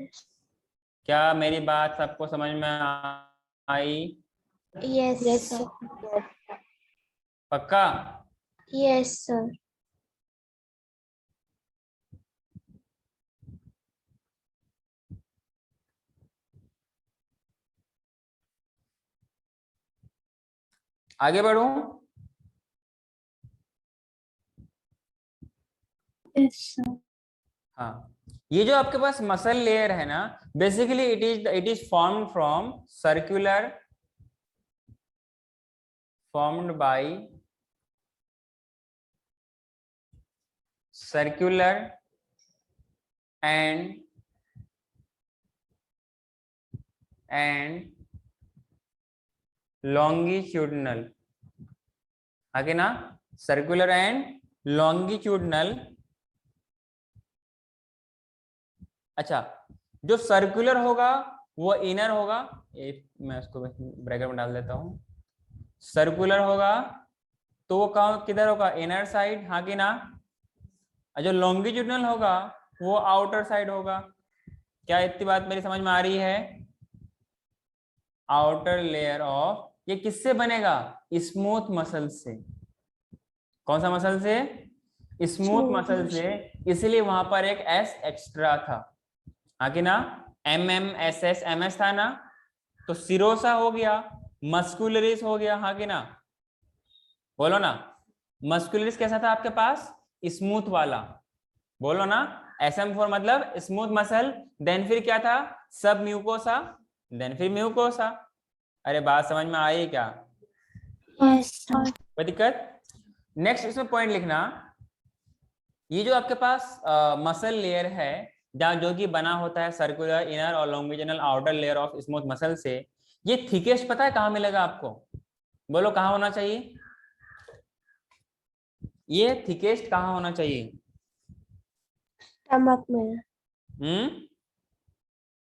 क्या मेरी बात सबको समझ में आई? Yes. Yes, sir. पक्का? Yes, sir. आगे बढ़ूं? Yes, sir. हाँ, ये जो आपके पास मसल लेयर है ना, basically it is formed from circular, formed by circular and longitudinal, आगे ना, सर्कुलर एंड लॉन्गिट्यूडनल। अच्छा, जो सर्कुलर होगा वो इनर होगा, मैं उसको ब्रैकेट में डाल देता हूं। सर्कुलर होगा तो वो कहाँ किधर होगा, इनर साइड, हाँ कि ना? जो लॉन्गिट्यूडनल होगा वो आउटर साइड होगा। क्या इतनी बात मेरी समझ में आ रही है? आउटर लेयर ऑफ, ये किससे बनेगा, स्मूथ मसल से। कौन सा मसल से, स्मूथ मसल से, इसलिए वहां पर एक एस एक्स्ट्रा था, हाँ कि ना? M M S S M S था ना, तो सिरोसा हो गया, मस्कुलरिस हो गया, हाँ कि ना? बोलो ना, मस्कुलरिस कैसा था आपके पास, स्मूथ वाला, बोलो ना। SM4 मतलब स्मूथ मसल, देन फिर क्या था, सब म्यूकोसा, देन फिर म्यूकोसा। अरे बात समझ में आई क्या? Yes sir. कोई दिक्कत? नेक्स्ट इसमें पॉइंट लिखना, ये जो आपके पास मसल लेयर है जहाँ जो कि बना होता है सर्कुलर इनर और longitudinal outer layer of smooth muscle से, ये थिकेस्ट पता है कहाँ मिलेगा आपको? बोलो कहाँ होना चाहिए? ये थिकेस्ट कहाँ होना चाहिए? स्टमक में।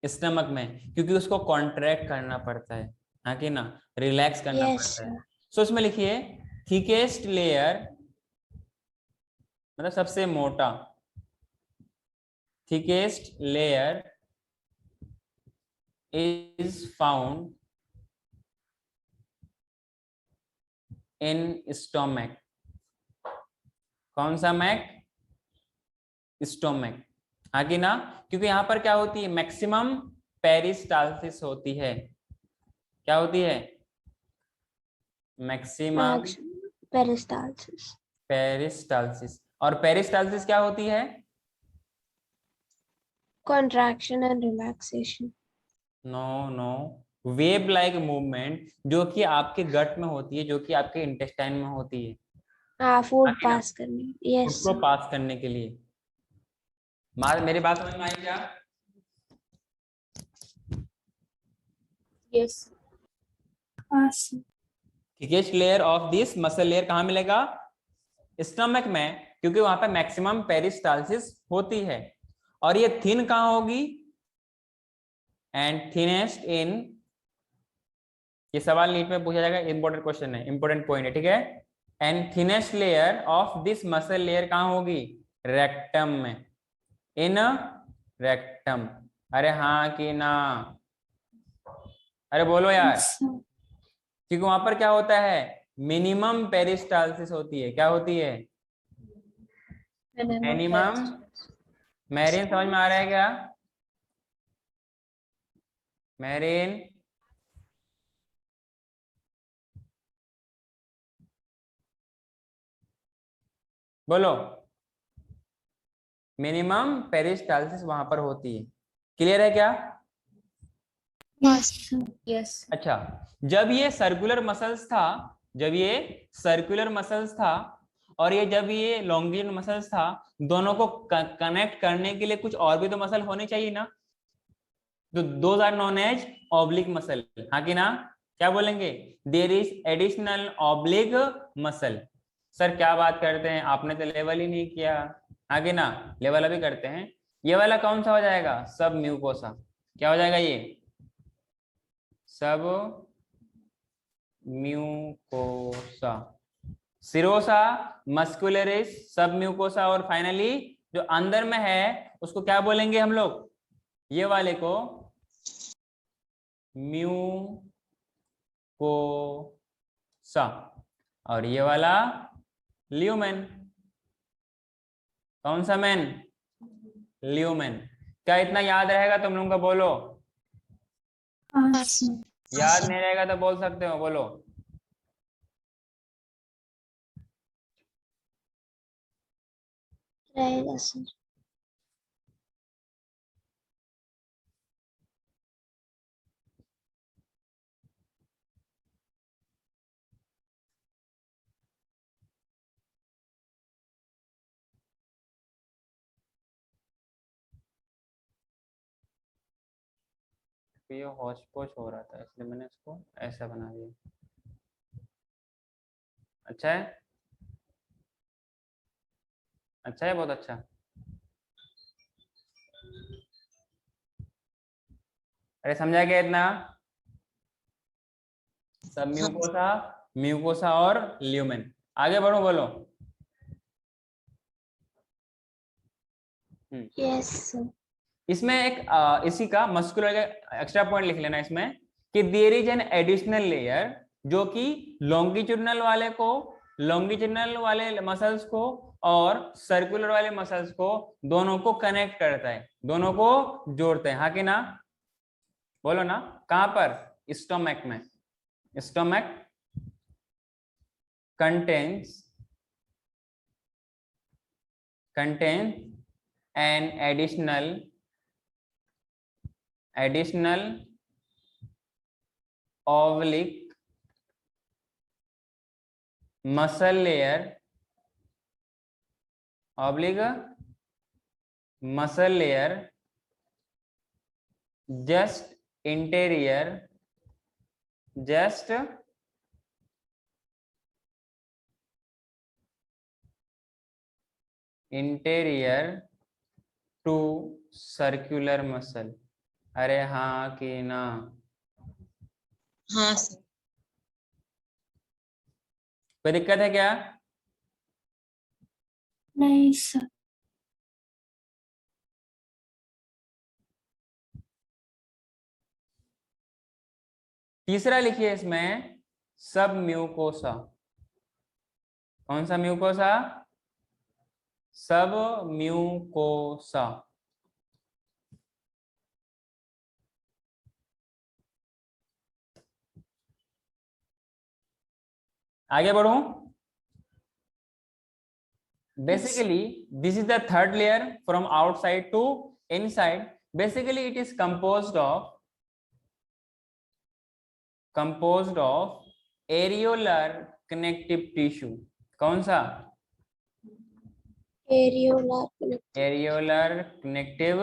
स्टमक में, क्योंकि उसको कॉन्ट्रैक्ट करना पड़ता है, हाँ कि ना, रिलैक्स करना यस पड़ता है। सर। सो इसमें लिखिए थिकेस्ट लेयर मतलब सबसे मोटा, thickest layer is found in stomach। कौन सा मैक? स्टोमक, हाँ कि ना, क्योंकि यहाँ पर क्या होती है, मैक्सिमम पेरिस्टाल्सिस होती है। क्या होती है? Maximum peristalsis. पेरिस्टाल्सिस। और पेरिस्टाल्सिस क्या होती है? Contraction and relaxation. No no, wave like movement जो कि आपके गट में होती है, जो कि आपके इंटेस्टाइन में होती है, हाँ, फूड पास करने। यस उसको पास करने के लिए। मेरी बात समझ में आई क्या? Yes. Thickest layer of this muscle layer कहाँ मिलेगा? स्टमक में, क्योंकि वहां पे मैक्सिमम पेरिस्टाल्सिस होती है। और ये थिन कहाँ होगी? एंड थिनेस्ट इन, ये सवाल नीट में पूछा जाएगा, इंपॉर्टेंट क्वेश्चन है, इंपॉर्टेंट पॉइंट है, ठीक है। And thinnest layer of this muscle layer कहाँ होगी? रेक्टम में, इन रेक्टम। अरे हाँ कि ना? अरे बोलो यार, क्योंकि वहां पर क्या होता है, मिनिमम पेरिस्टाल्सिस होती है। क्या होती है? मिनिमम। मैरिन समझ में आ रहा है क्या? मैरिन, बोलो। मिनिमम पेरिस्टाल्सिस वहां पर होती है। क्लियर है क्या? यस। अच्छा, जब ये सर्कुलर मसल्स था, जब ये सर्कुलर मसल्स था और ये जब ये लॉन्गिट्यूडिनल मसल्स था, दोनों को कनेक्ट करने के लिए कुछ और भी तो मसल होने चाहिए ना, तो those are known as oblique muscle, हाँ कि ना? क्या बोलेंगे? There is additional oblique muscle. Sir क्या बात करते हैं, आपने तो लेवल ही नहीं किया, हाँ कि ना? लेवल अभी करते हैं। ये वाला कौन सा हो जाएगा? सब म्यूकोसा। क्या हो जाएगा ये? सब म्यूकोसा। सिरोसा, मस्कुलरिस, सब म्यूकोसा, और फाइनली जो अंदर में है उसको क्या बोलेंगे हम लोग? ये वाले को म्यूकोसा, और ये वाला ल्यूमेन। कौन सा मैन? ल्यूमेन। क्या इतना याद रहेगा तुम लोगों का? बोलो। याद नहीं रहेगा तो बोल सकते हो, बोलो। रहेगा सर। ये हौच पौच हो रहा था इसलिए मैंने इसको ऐसा बना दिया। अच्छा है, अच्छा है, बहुत अच्छा। अरे समझा क्या इतना? सब हाँ म्यूकोसा, म्यूकोसा और ल्यूमेन। आगे बढ़ो, बोलो। Yes sir. इसमें एक इसी का मस्कुलर एक्स्ट्रा पॉइंट लिख लेना इसमें, कि there is an additional layer जो कि लॉन्गिट्यूडिनल वाले को, लॉन्गिट्यूडिनल वाले मसल्स को और सर्कुलर वाले मसल्स को, दोनों को कनेक्ट करता है, दोनों को जोड़ते हैं, हाँ कि ना? बोलो ना। कहां पर? स्टोमक में। Stomach contains an additional oblique muscle layer, oblique muscle layer just interior to circular muscle. अरे हाँ कि ना? हाँ सर। कोई दिक्कत है क्या? नहीं सर। तीसरा लिखिए इसमें सब म्यूकोसा। कौन सा म्यूकोसा? सब म्यूकोसा। आगे बढ़ूं? Basically, this is the third layer from outside to inside. Basically, it is composed of areolar connective tissue. कौन सा? areolar connective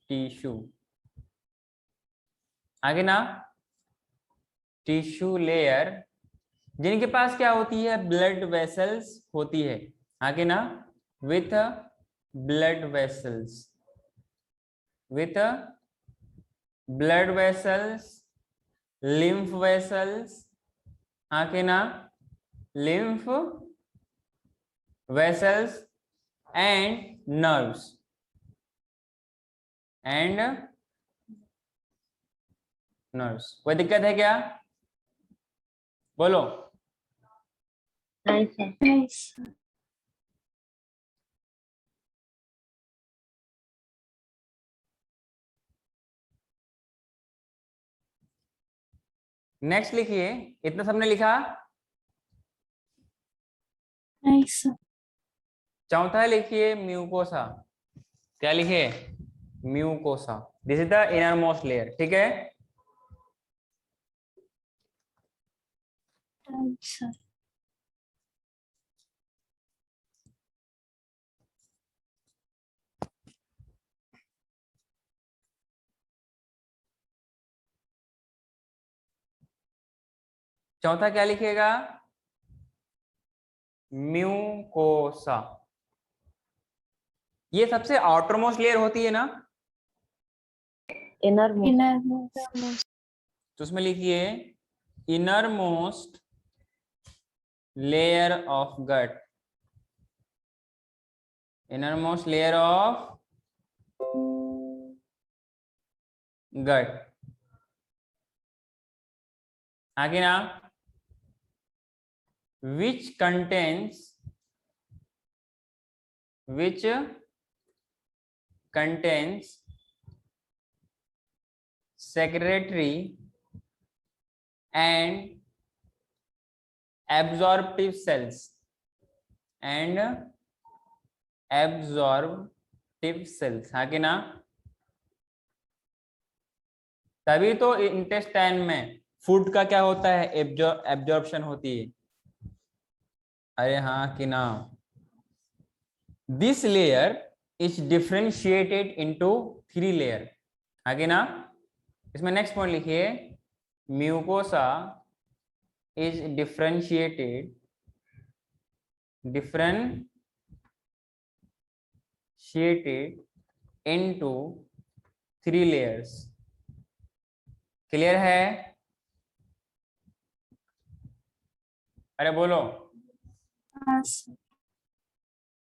tissue. आगे ना, टिश्यू लेयर जिनके पास क्या होती है? ब्लड वेसल्स होती है। आगे ना, with blood vessels, lymph vessels. आगे ना, lymph vessels and nerves कोई दिक्कत है क्या? बोलो। नहीं सर। नेक्स्ट लिखिए, इतना सबने लिखा? नहीं सर। चौथा लिखिए म्यूकोसा। क्या लिखिए? Mucosa. This is the inner most layer. ठीक है? सर। चौथा क्या लिखिएगा? म्यूकोसा। ये सबसे आउटर मोस्ट लेयर होती है ना? इनर तो उसमें लिखिए inner most layer of gut. Inner most layer of gut. आगे ना, which contains secretory and absorptive cells आगे ना, तभी तो इंटेस्टाइन में फूड का क्या होता है? एब्जॉर्प्शन होती है। अरे हाँ कि ना? This layer is differentiated into 3 layer. आगे ना, इसमें नेक्स्ट पॉइंट लिखिए, mucosa is differentiated into 3 layers. Clear है? अरे बोलो। हाँ सर।